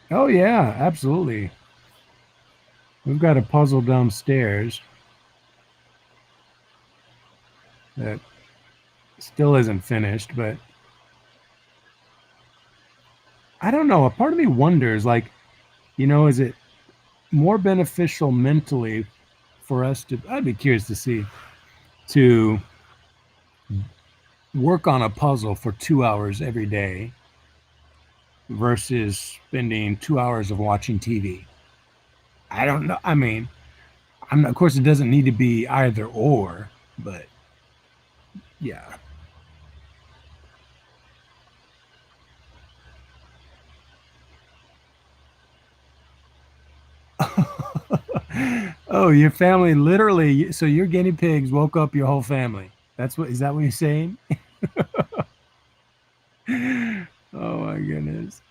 Oh yeah, absolutely. We've got a puzzle downstairs that still isn't finished, but I don't know. A part of me wonders, like, is it more beneficial mentally for us to? I'd be curious to see to work on a puzzle for 2 hours every day versus spending 2 hours of watching TV. I don't know. I mean, of course, it doesn't need to be either or, but yeah. Oh, your family literally. So your guinea pigs woke up your whole family. Is that what you're saying? Oh my goodness.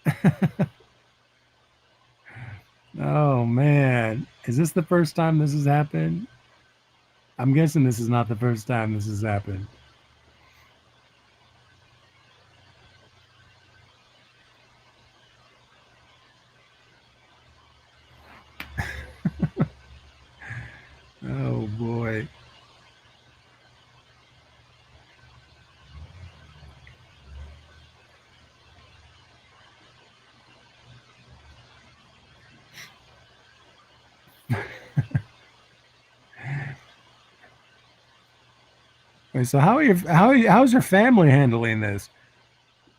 Oh man. Is this the first time this has happened? I'm guessing this is not the first time this has happened. Oh boy. Wait, so how's your family handling this?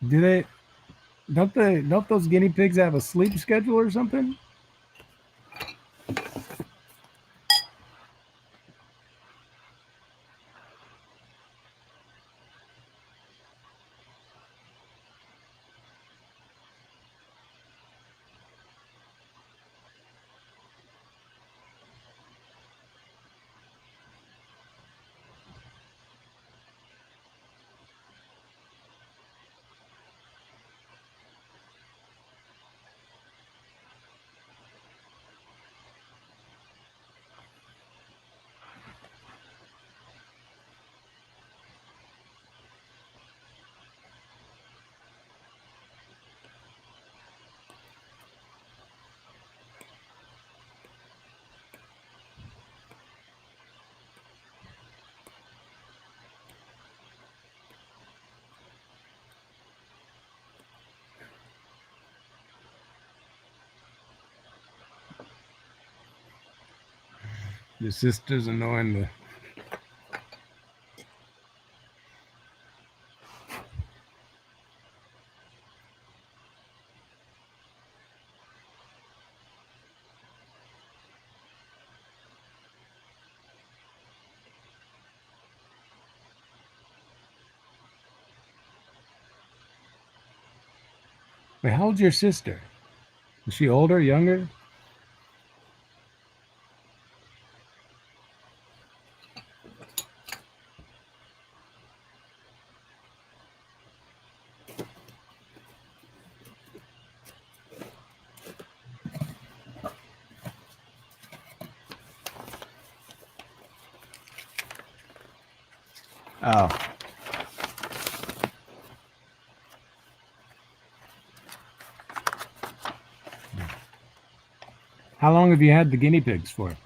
Do they don't those guinea pigs have a sleep schedule or something? Your sister's annoying the Wait, how old's your sister? Is she older, younger? Oh. How long have you had the guinea pigs for?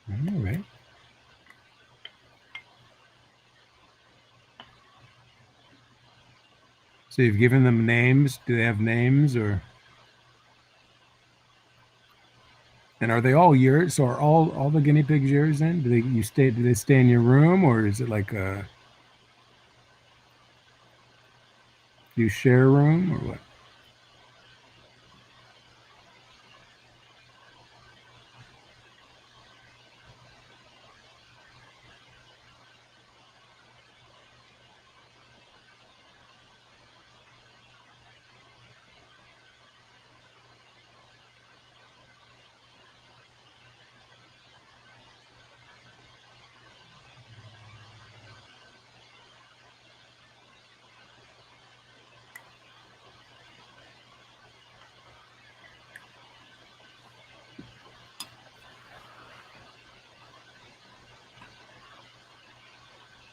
All right. So you've given them names. Do they have names or? And are they all yours? So are all the guinea pigs yours then? Do they stay in your room or is it like do you share a room or what?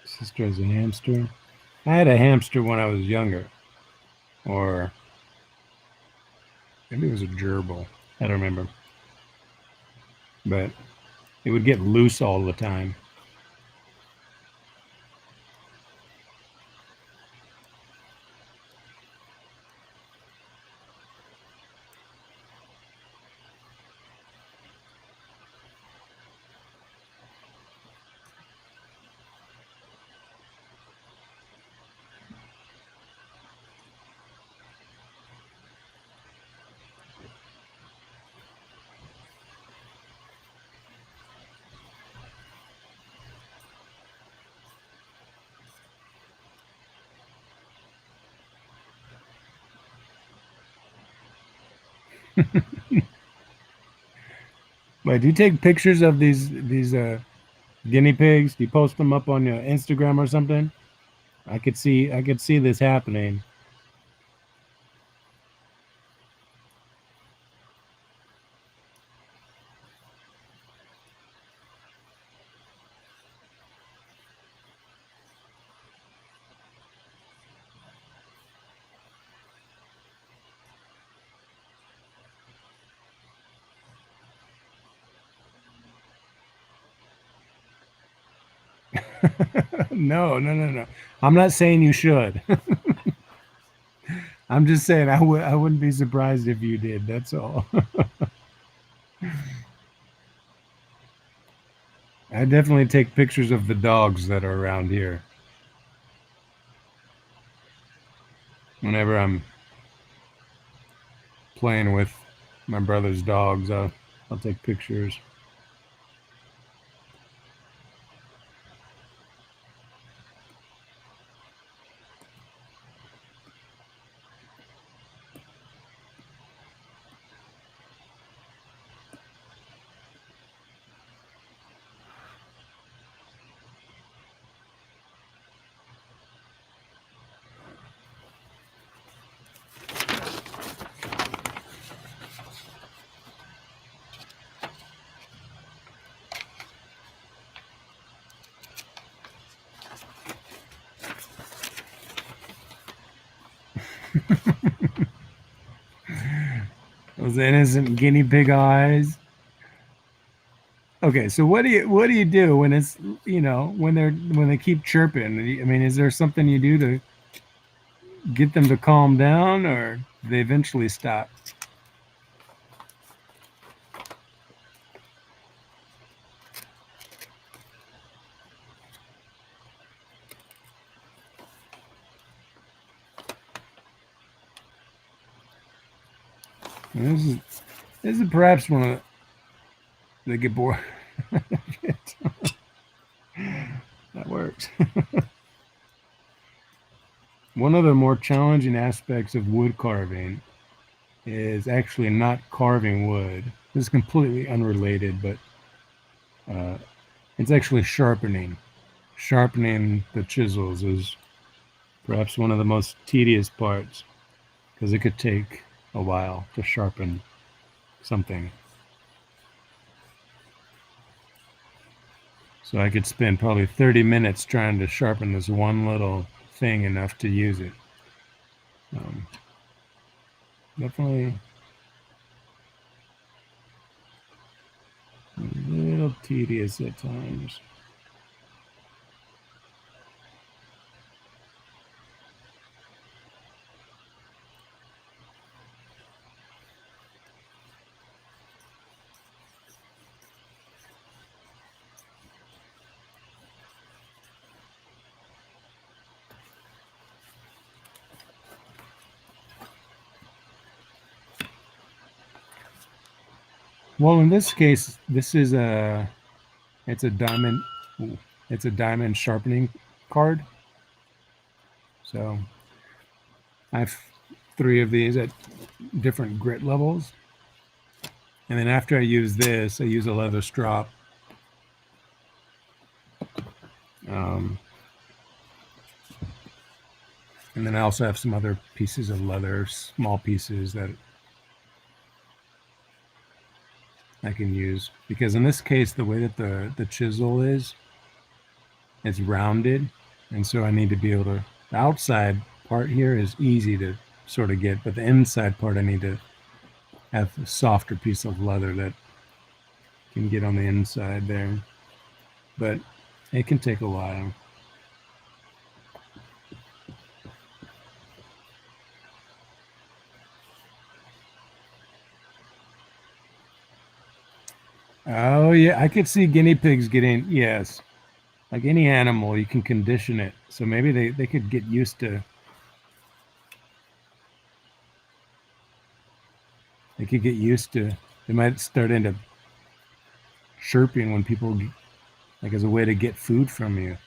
Sister has a hamster. I had a hamster when I was younger, or maybe it was a gerbil. I don't remember, but it would get loose all the time. Wait, do you take pictures of these guinea pigs? Do you post them up on your Instagram or something? I could see this happening. No, no, no, no. I'm not saying you should. I'm just saying I wouldn't be surprised if you did. That's all. I definitely take pictures of the dogs that are around here. Whenever I'm playing with my brother's dogs, I'll take pictures. Those innocent guinea pig eyes. Okay, so what do you do when it's when they keep chirping? I mean, is there something you do to get them to calm down, or do they eventually stop? And this is perhaps one of they get bored. That works. One of the more challenging aspects of wood carving is actually not carving wood. This is completely unrelated, but uh, it's actually sharpening. Sharpening the chisels is perhaps one of the most tedious parts because it could take a while to sharpen something. So I could spend probably 30 minutes trying to sharpen this one little thing enough to use it. Um, Definitely a little tedious at times. Well, in this case, it's a diamond ooh, it's a diamond sharpening card. So I have three of these at different grit levels. And then after I use this, I use a leather strop. Um, and then I also have some other pieces of leather, small pieces that I can use. Because in this case, the way that the chisel is, it's rounded. And so I need to be able to, the outside part here is easy to sort of get, but the inside part I need to have a softer piece of leather that can get on the inside there. But it can take a while. Oh yeah, I could see guinea pigs getting yes. Like any animal, you can condition it. So maybe they could get used to they could get used to they might start into chirping when people like as a way to get food from you.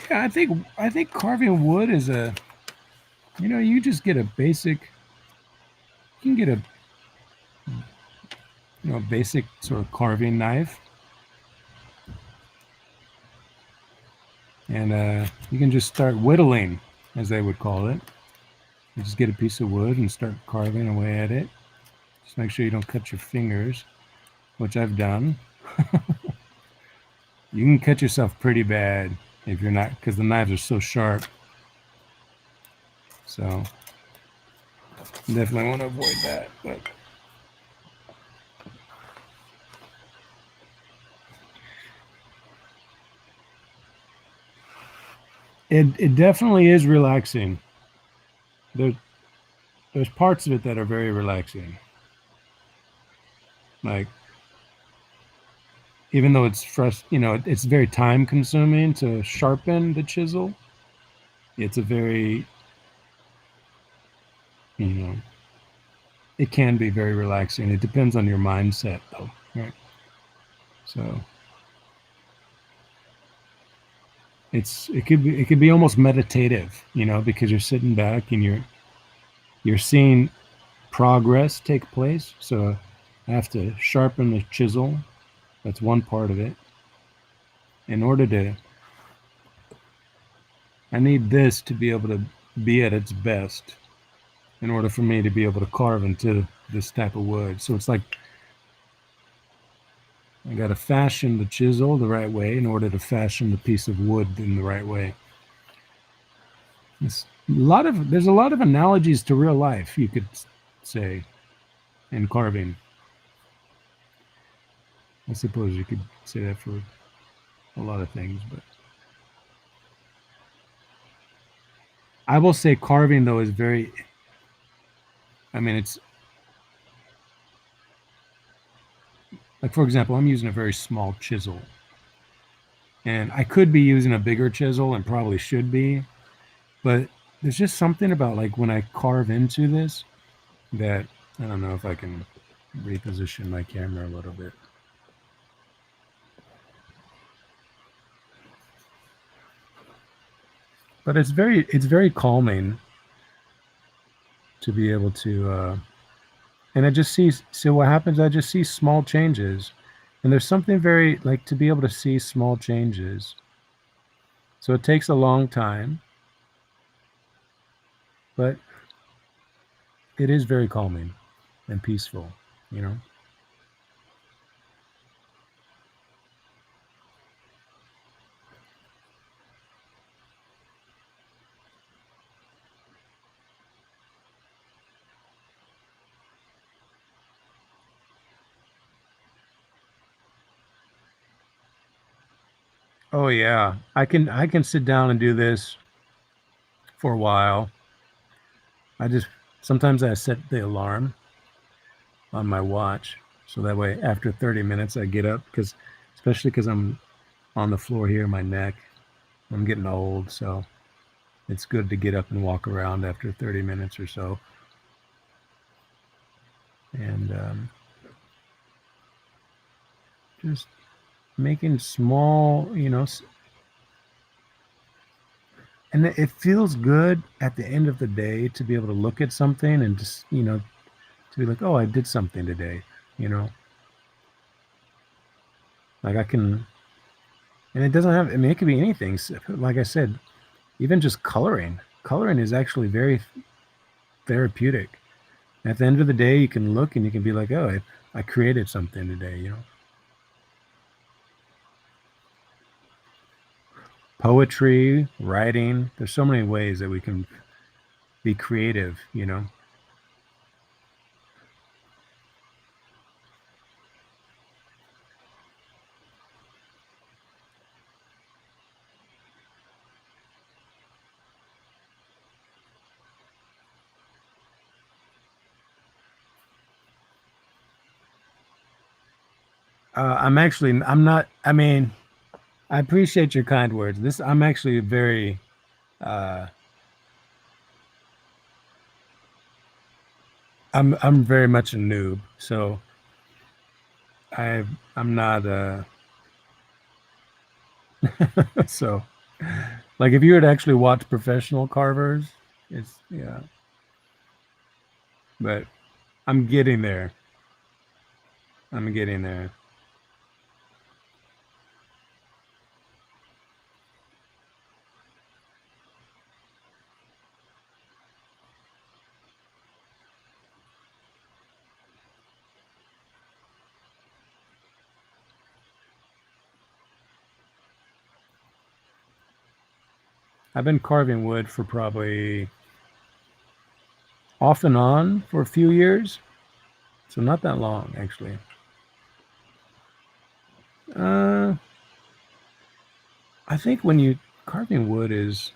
Yeah, I think carving wood is you just get a basic, you can get a basic sort of carving knife, and you can just start whittling, as they would call it. You just get a piece of wood and start carving away at it. Just make sure you don't cut your fingers, which I've done. You can cut yourself pretty bad if you're not, because the knives are so sharp. So definitely want to avoid that. But it definitely is relaxing. There, there's parts of it that are very relaxing. Like, even though it's it's very time consuming to sharpen the chisel. It's a very, you know, it can be very relaxing. It depends on your mindset, though, right? So it could be almost meditative, because you're sitting back and you're seeing progress take place. So I have to sharpen the chisel. That's one part of it. In order to, I need this to be able to be at its best in order for me to be able to carve into this type of wood. So it's like I got to fashion the chisel the right way in order to fashion the piece of wood in the right way. There's a lot of analogies to real life, you could say, in carving. I suppose you could say that for a lot of things, but I will say carving though is very. I mean, it's like, for example, I'm using a very small chisel, and I could be using a bigger chisel and probably should be, but there's just something about, like, when I carve into this that I don't know if I can reposition my camera a little bit. But it's very calming to be able to and I just see, so what happens, I just see small changes, and there's something very, like, to be able to see small changes. So it takes a long time, but it is very calming and peaceful, you know. Oh yeah, I can sit down and do this for a while. I just Sometimes I set the alarm on my watch, so that way after 30 minutes I get up, because especially because I'm on the floor here, my neck, I'm getting old, so it's good to get up and walk around after 30 minutes or so. And just making small, and it feels good at the end of the day to be able to look at something and just, to be like, oh, I did something today, you know, like I can, and it doesn't have, I mean, it could be anything. Like I said, even just coloring is actually very therapeutic. At the end of the day, you can look and you can be like, oh, I created something today, Poetry, writing, there's so many ways that we can be creative. I'm not, I mean, I appreciate your kind words. I'm actually very, uh, I'm very much a noob. So I, I'm not, so Like if you were to actually watch professional carvers, it's yeah. But I'm getting there. I'm getting there. I've been carving wood for probably off and on for a few years, so not that long actually. Uh, I think when you carving wood is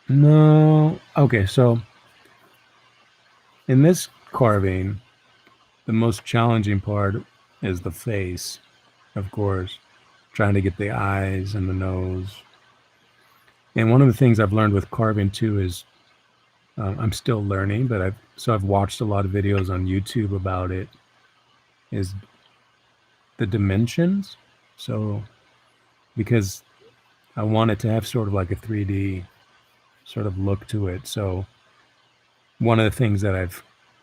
no okay. So in this carving, the most challenging part is the face, of course, trying to get the eyes and the nose. And one of the things I've learned with carving too is I'm still learning, but I've watched a lot of videos on YouTube about it. Is the dimensions? So because I want it to have sort of like a 3D sort of look to it. So one of the things that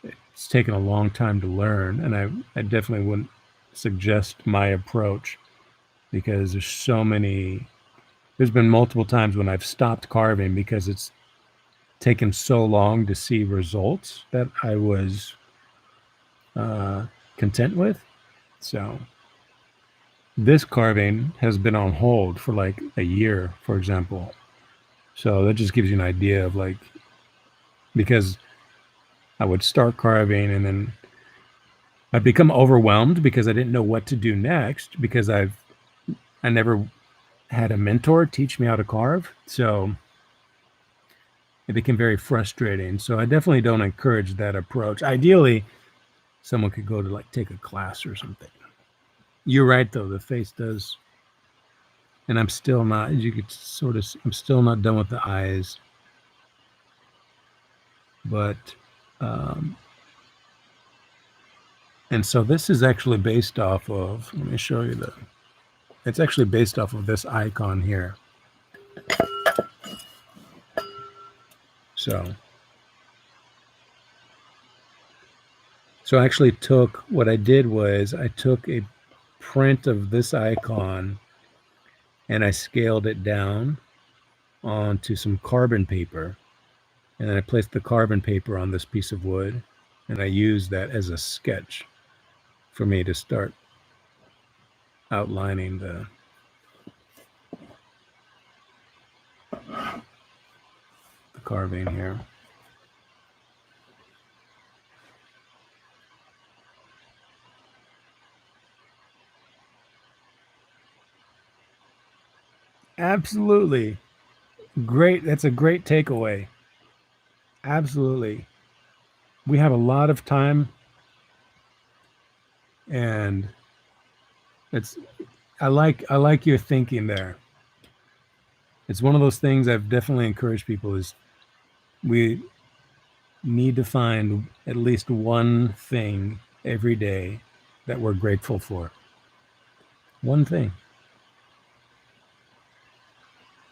it's taken a long time to learn, and I definitely wouldn't suggest my approach because there's been multiple times when I've stopped carving because it's taken so long to see results that I was uh, content with. So this carving has been on hold for like a year, for example. So that just gives you an idea of like, because I would start carving and then I'd become overwhelmed because I didn't know what to do next because I never had a mentor teach me how to carve. So it became very frustrating. So I definitely don't encourage that approach. Ideally, someone could go to like take a class or something. You're right though, the face does, and I'm still not, as you could sort of, I'm still not done with the eyes, but um, and so this is actually based off of, let me show you it's actually based off of this icon here. So I actually took, what I did was I took a print of this icon and I scaled it down onto some carbon paper. And then I placed the carbon paper on this piece of wood and I used that as a sketch for me to start outlining the carving here. Absolutely. Great. That's a great takeaway. Absolutely. We have a lot of time and it's I like your thinking there. It's one of those things I've definitely encouraged people is we need to find at least one thing every day that we're grateful for. One thing.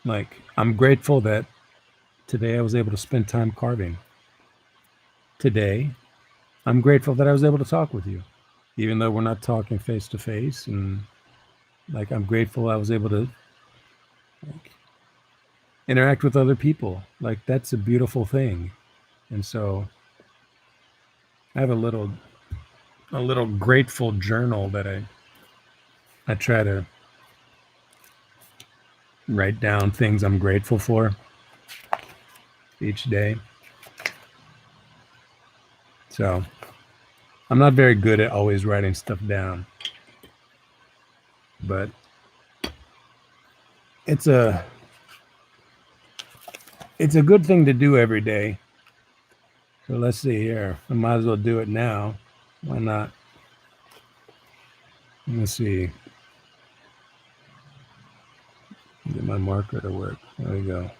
Like I'm grateful that today I was able to spend time carving. Today, I'm grateful that I was able to talk with you, even though we're not talking face to face. And like, I'm grateful I was able to like, interact with other people. Like, that's a beautiful thing. And so I have a little grateful journal that I try to write down things I'm grateful for each day. So I'm not very good at always writing stuff down, but it's a it's a good thing to do every day. So let's see here. I might as well do it now. Why not? Let's see. Get my marker to work. There we go.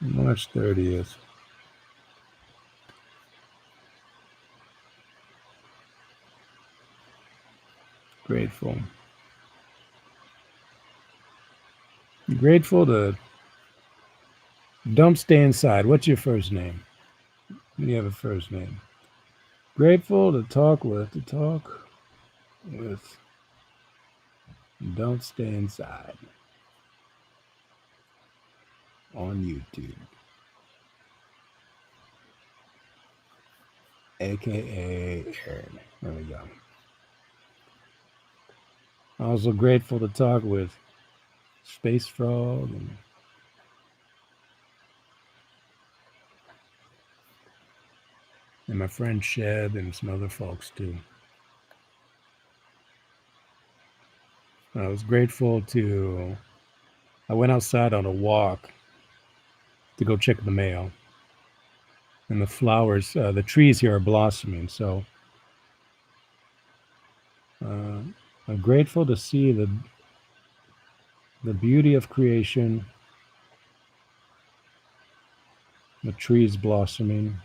March 30th. Grateful. Grateful to don't stay inside. What's your first name? You have a first name. Grateful to talk with. To talk with. Don't stay inside on YouTube. AKA Aaron. There we go. Also grateful to talk with Space Frog and my friend Sheb and some other folks too. I was grateful to. I went outside on a walk to go check the mail, and the flowers, the trees here are blossoming. So I'm grateful to see the beauty of creation, the trees blossoming.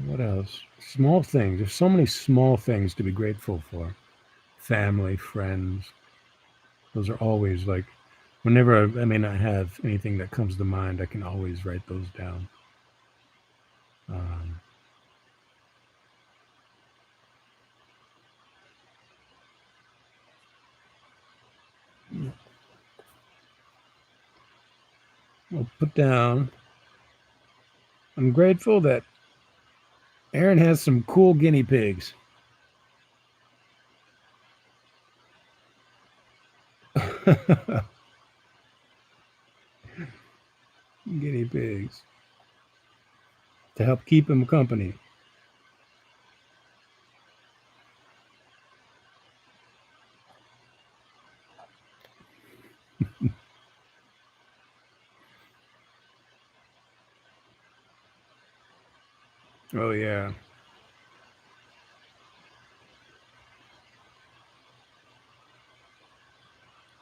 What else? Small things. There's so many small things to be grateful for. Family, friends. Those are always like, whenever I may not have anything that comes to mind, I can always write those down. Um, I'll put down. I'm grateful that Aaron has some cool guinea pigs. Guinea pigs to help keep him company. Oh yeah.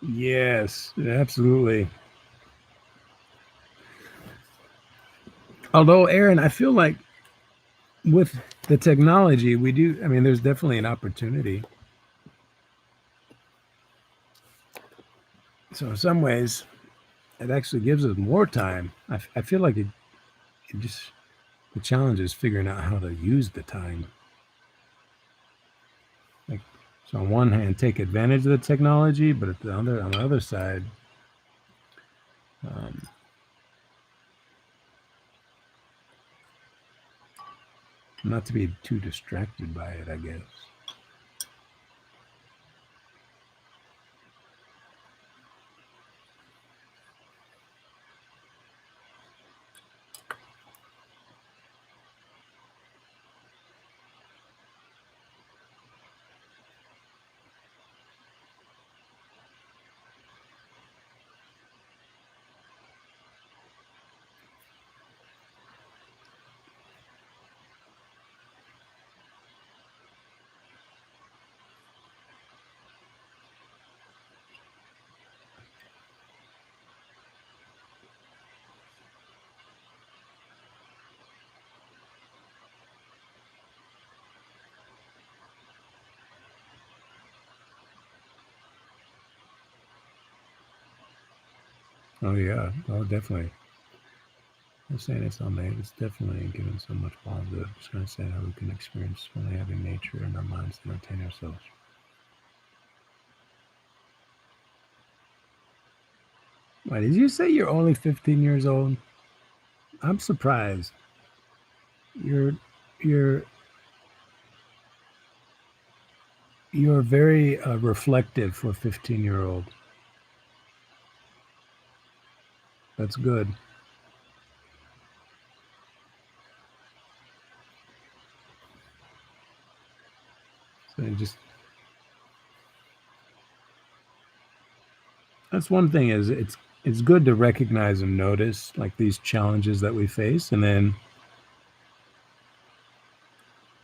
Yes, absolutely. Although Aaron, I feel like with the technology we do, I mean, there's definitely an opportunity. So in some ways, it actually gives us more time. I feel like it just the challenge is figuring out how to use the time. Like, so on one hand, take advantage of the technology, but on the other side, um, not to be too distracted by it, I guess. Oh yeah, oh definitely. I'm saying it's on there. It's definitely given so much positive. Just gonna say how we can experience really having nature in our minds to entertain ourselves. Wait, did you say you're only 15 years old? I'm surprised. You're you're you're very reflective for a 15-year-old. That's good. So just that's one thing is it's good to recognize and notice like these challenges that we face, and then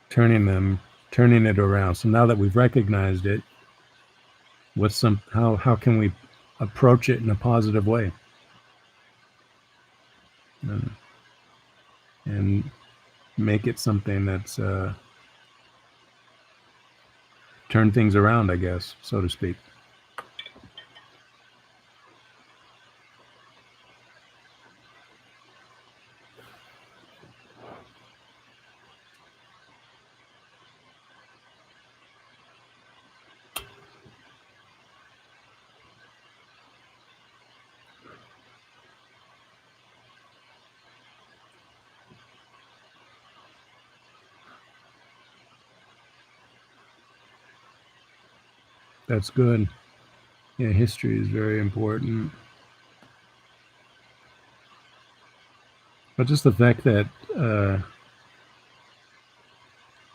turning it around. So now that we've recognized it, How can we approach it in a positive way, and, and make it something that's turn things around, I guess, so to speak. That's good. Yeah, history is very important. But just the fact that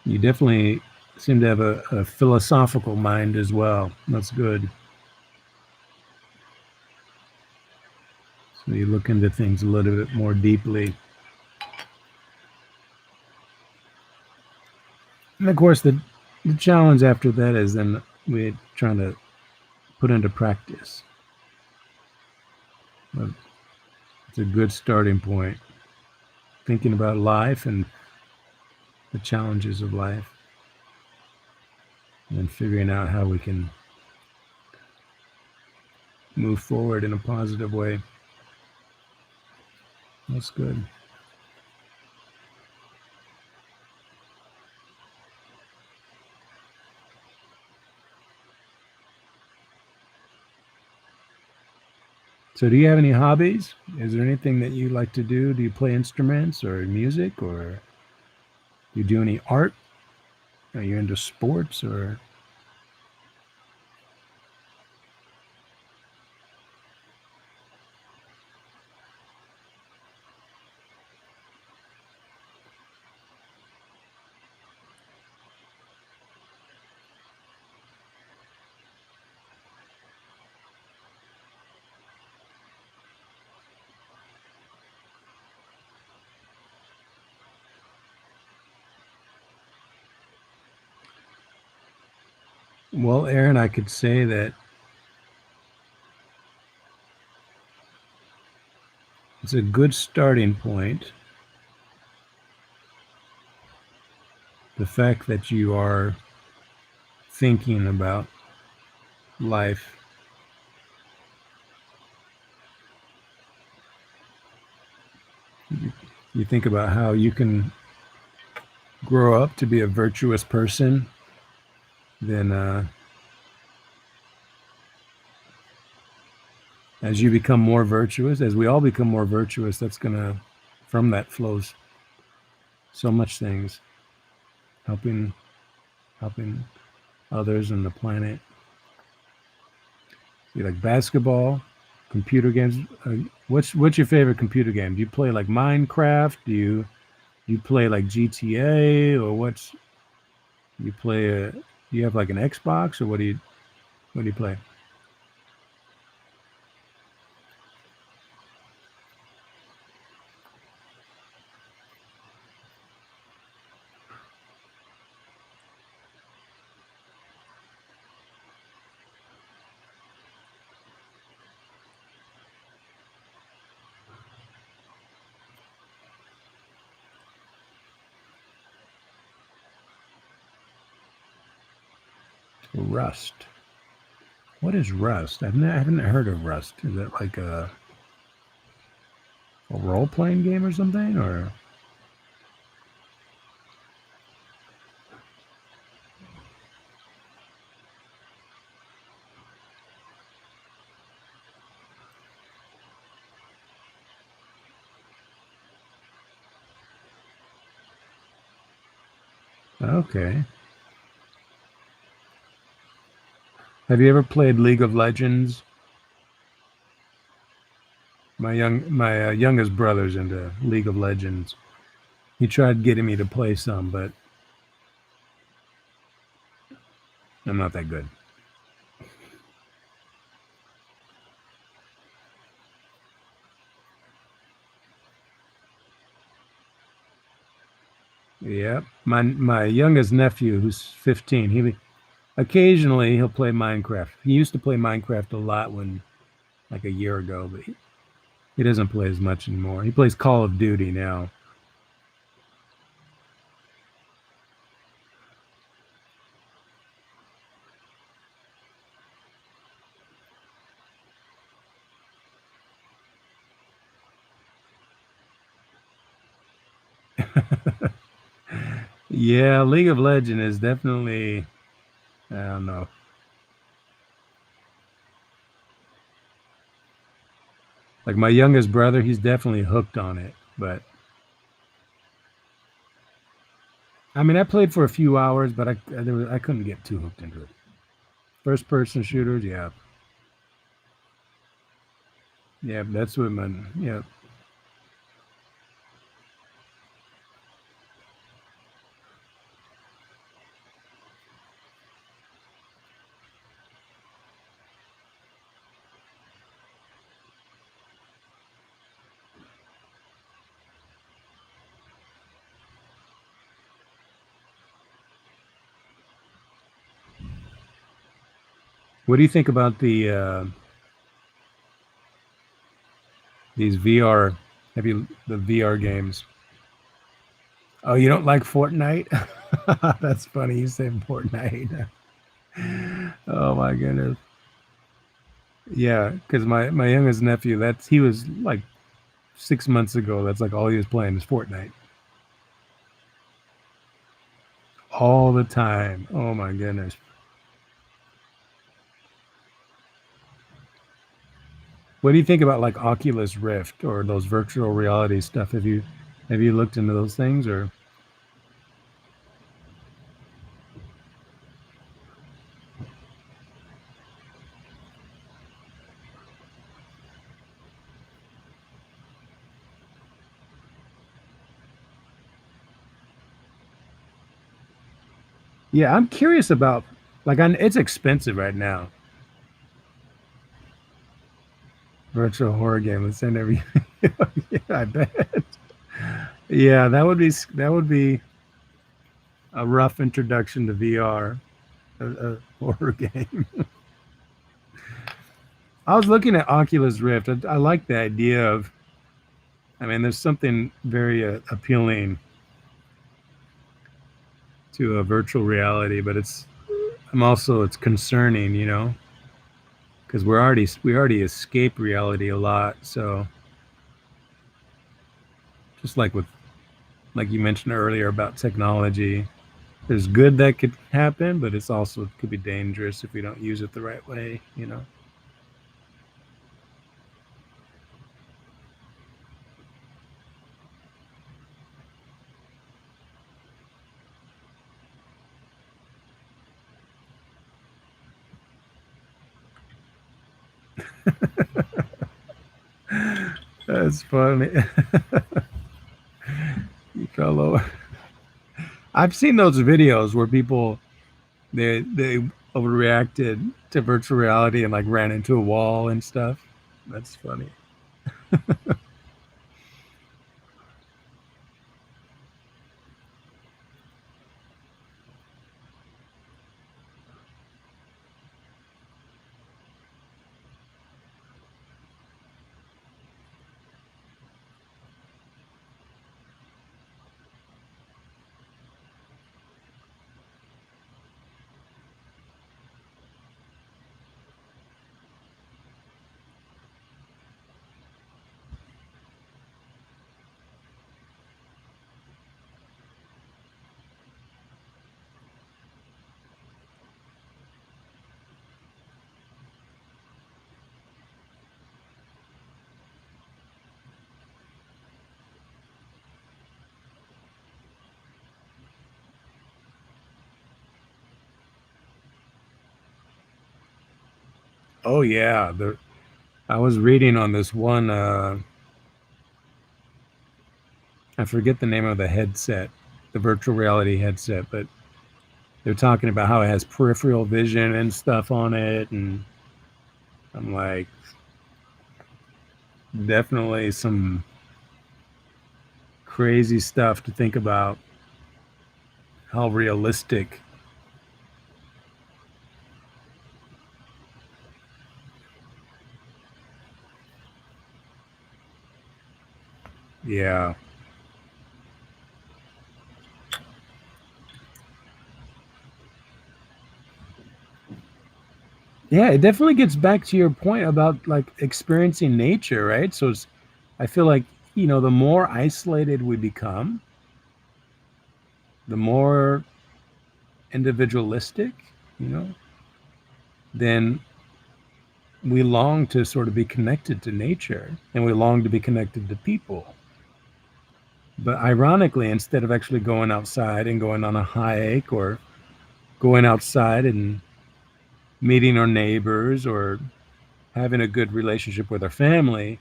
you definitely seem to have a philosophical mind as well. That's good. So you look into things a little bit more deeply. And of course, the challenge after that is then we're trying to put into practice. But it's a good starting point. Thinking about life and the challenges of life, and then figuring out how we can move forward in a positive way. That's good. So, do you have any hobbies? Is there anything that you like to do? Do you play instruments or music, or do you do any art? Are you into sports or? Well, Aaron, I could say that it's a good starting point. The fact that you are thinking about life, you think about how you can grow up to be a virtuous person, then as you become more virtuous, as we all become more virtuous, that's gonna, from that flows so much things, helping helping others and the planet. You like basketball, computer games. What's your favorite computer game? Do you play like Minecraft? Do you play like GTA, or what's you play? Do you have like an Xbox, or what do you play? Rust. What is Rust? I haven't heard of Rust. Is that like a role playing game or something? Or okay. Have you ever played League of Legends? My youngest brother's into League of Legends. He tried getting me to play some, but I'm not that good. Yeah, my youngest nephew, who's 15, Occasionally, he'll play Minecraft. He used to play Minecraft a lot when, like a year ago, but he doesn't play as much anymore. He plays Call of Duty now. Yeah, League of Legends is definitely, I don't know. Like my youngest brother, he's definitely hooked on it. But I mean, I played for a few hours, but I couldn't get too hooked into it. First person shooters, yeah, yeah, that's what my yeah. What do you think about these VR? Have you the VR games? Oh, you don't like Fortnite? That's funny. You say Fortnite. Oh my goodness. Yeah, because my youngest nephew, that's he was like 6 months ago. That's like all he was playing is Fortnite all the time. Oh my goodness. What do you think about like Oculus Rift or those virtual reality stuff? Have you looked into those things or? Yeah, I'm curious about like it's expensive right now. Virtual horror game. Let's send every. Yeah, I bet. Yeah, that would be a rough introduction to VR, a horror game. I was looking at Oculus Rift. I like the idea of. I mean, there's something very appealing to a virtual reality, but it's concerning, because we already escape reality a lot. So just like you mentioned earlier about technology, there's good that could happen, but it's also could be dangerous if we don't use it the right way. That's funny. You fell over. I've seen those videos where people they overreacted to virtual reality and like ran into a wall and stuff. That's funny. Oh yeah, I was reading on this one. I forget the name of the headset, the virtual reality headset, but they're talking about how it has peripheral vision and stuff on it, and I'm like, definitely some crazy stuff to think about how realistic Yeah. Yeah, it definitely gets back to your point about like experiencing nature, right? So it's, I feel like, the more isolated we become, the more individualistic, you know, then we long to sort of be connected to nature and we long to be connected to people. But ironically, instead of actually going outside and going on a hike or going outside and meeting our neighbors or having a good relationship with our family,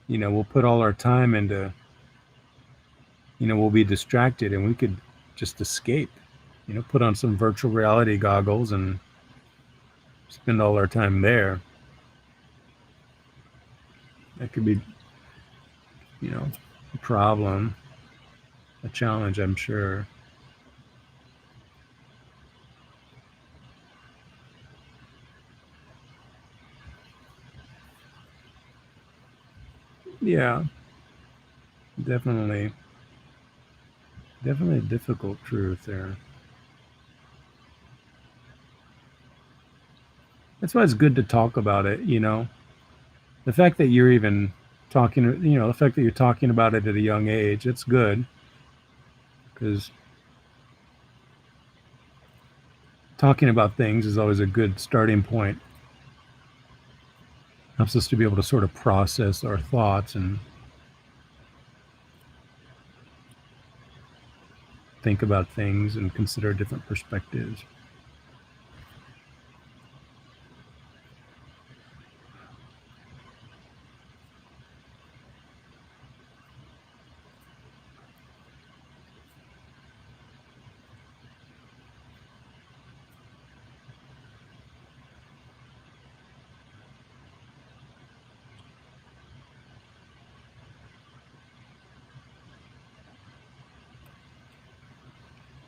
we'll put all our time into, we'll be distracted and we could just escape, put on some virtual reality goggles and spend all our time there. That could be, a problem, a challenge, I'm sure. Yeah, definitely. Definitely a difficult truth there. That's why it's good to talk about it. The fact that you're even talking, the fact that you're talking about it at a young age, it's good because talking about things is always a good starting point. Helps us to be able to sort of process our thoughts and think about things and consider different perspectives.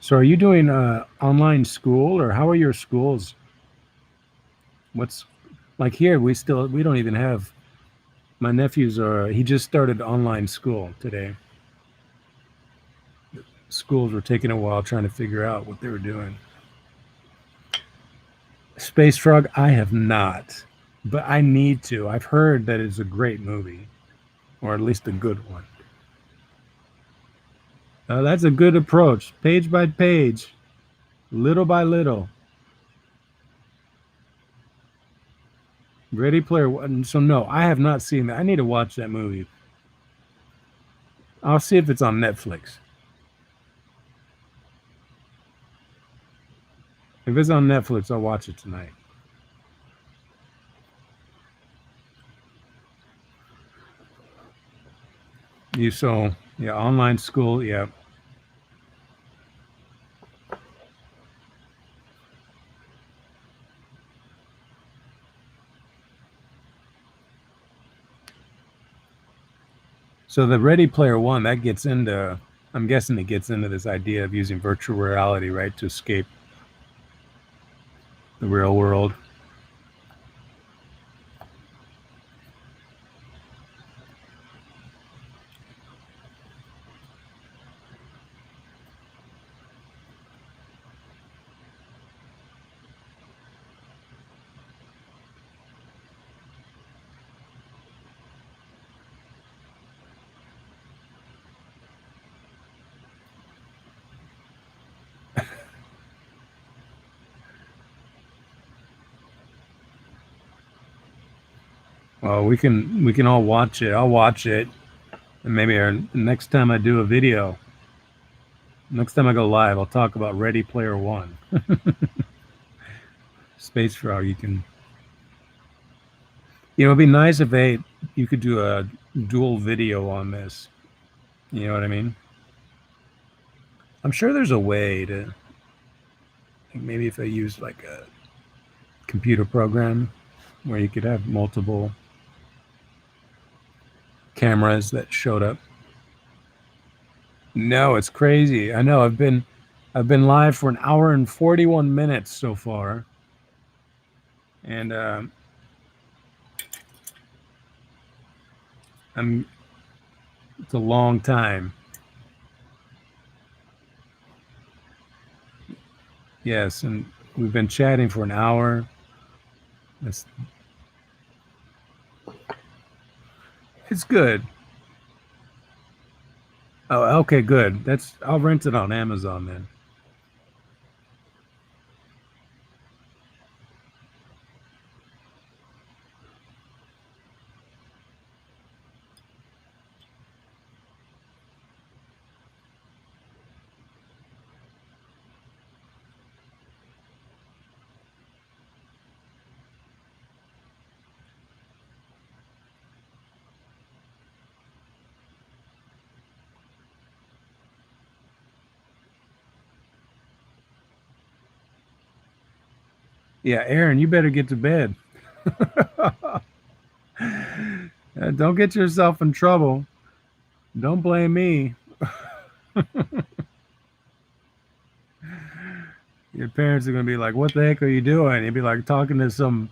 So, are you doing online school, or how are your schools? What's like here? We don't even have. My nephews are. He just started online school today. Schools were taking a while trying to figure out what they were doing. Space Frog, I have not, but I need to. I've heard that it's a great movie, or at least a good one. That's a good approach, page by page, little by little. Ready Player One. So no, I have not seen that. I need to watch that movie. I'll see if it's on Netflix. If it's on Netflix, I'll watch it tonight. Yeah, online school, yeah. So the Ready Player One, that gets into, I'm guessing it gets into this idea of using virtual reality, right, to escape the real world. Well, we can all watch it. I'll watch it, and maybe next time I do a video, next time I go live, I'll talk about Ready Player One. Space Frog. It'd be nice if you could do a dual video on this. You know what I mean? I'm sure there's a way to, like, maybe if I use like a computer program where you could have multiple cameras that showed up. No, it's crazy. I know. I've been live for an hour and 41 minutes so far, and I'm It's a long time. Yes, and we've been chatting for an hour. It's, it's good. Oh, okay, good. I'll rent it on Amazon then. Yeah, Aaron, you better get to bed. Don't get yourself in trouble. Don't blame me. Your parents are gonna be like, "What the heck are you doing?" You'd be like talking to some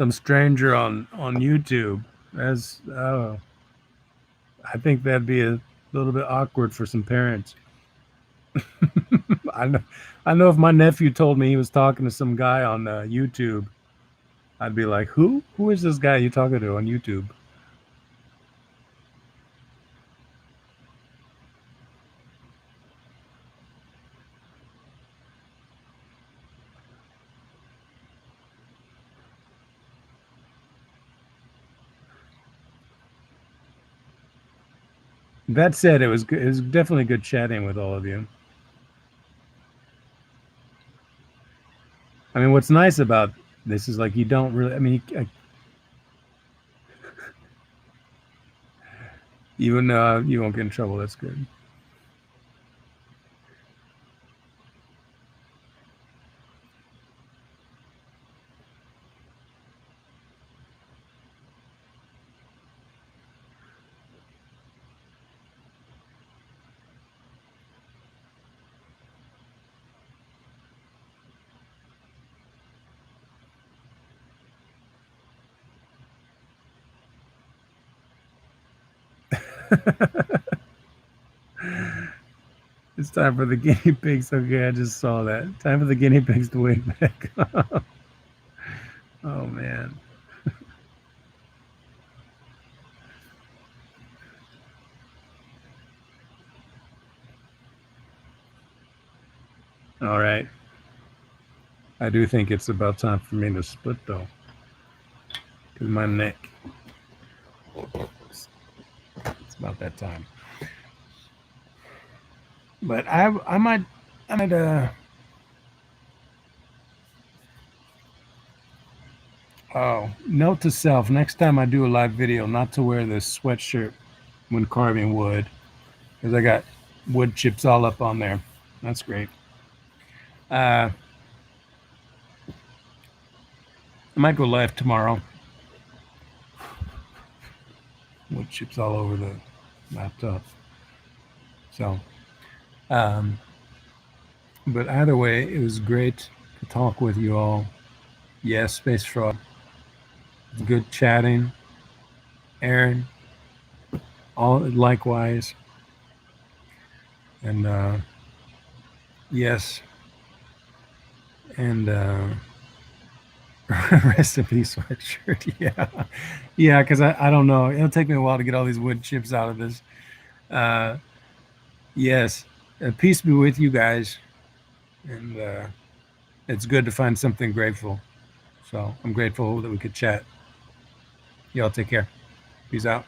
stranger on YouTube. As I think that'd be a little bit awkward for some parents. I know, I know. If my nephew told me he was talking to some guy on YouTube, I'd be like, "Who? Who is this guy you talking to on YouTube?" That said, it was good. It was definitely good chatting with all of you. I mean, what's nice about this is like you don't really. I mean, even you won't get in trouble. That's good. It's time for the guinea pigs. Okay, I just saw that. Time for the guinea pigs to wake back up. Oh man. All right. I do think it's about time for me to split though, because my neck. It's about that time. But I might oh, note to self, next time I do a live video, not to wear this sweatshirt when carving wood, because I got wood chips all up on there. That's great. I might go live tomorrow. Wood chips all over the laptop. So, um, but either way, it was great to talk with you all. Yes, Space Frog. Good chatting. Aaron, all likewise. And yes, and recipe sweatshirt. Yeah, yeah. Because I don't know. It'll take me a while to get all these wood chips out of this. Uh, yes. Peace be with you guys, and it's good to find something grateful. So I'm grateful that we could chat. Y'all take care. Peace out.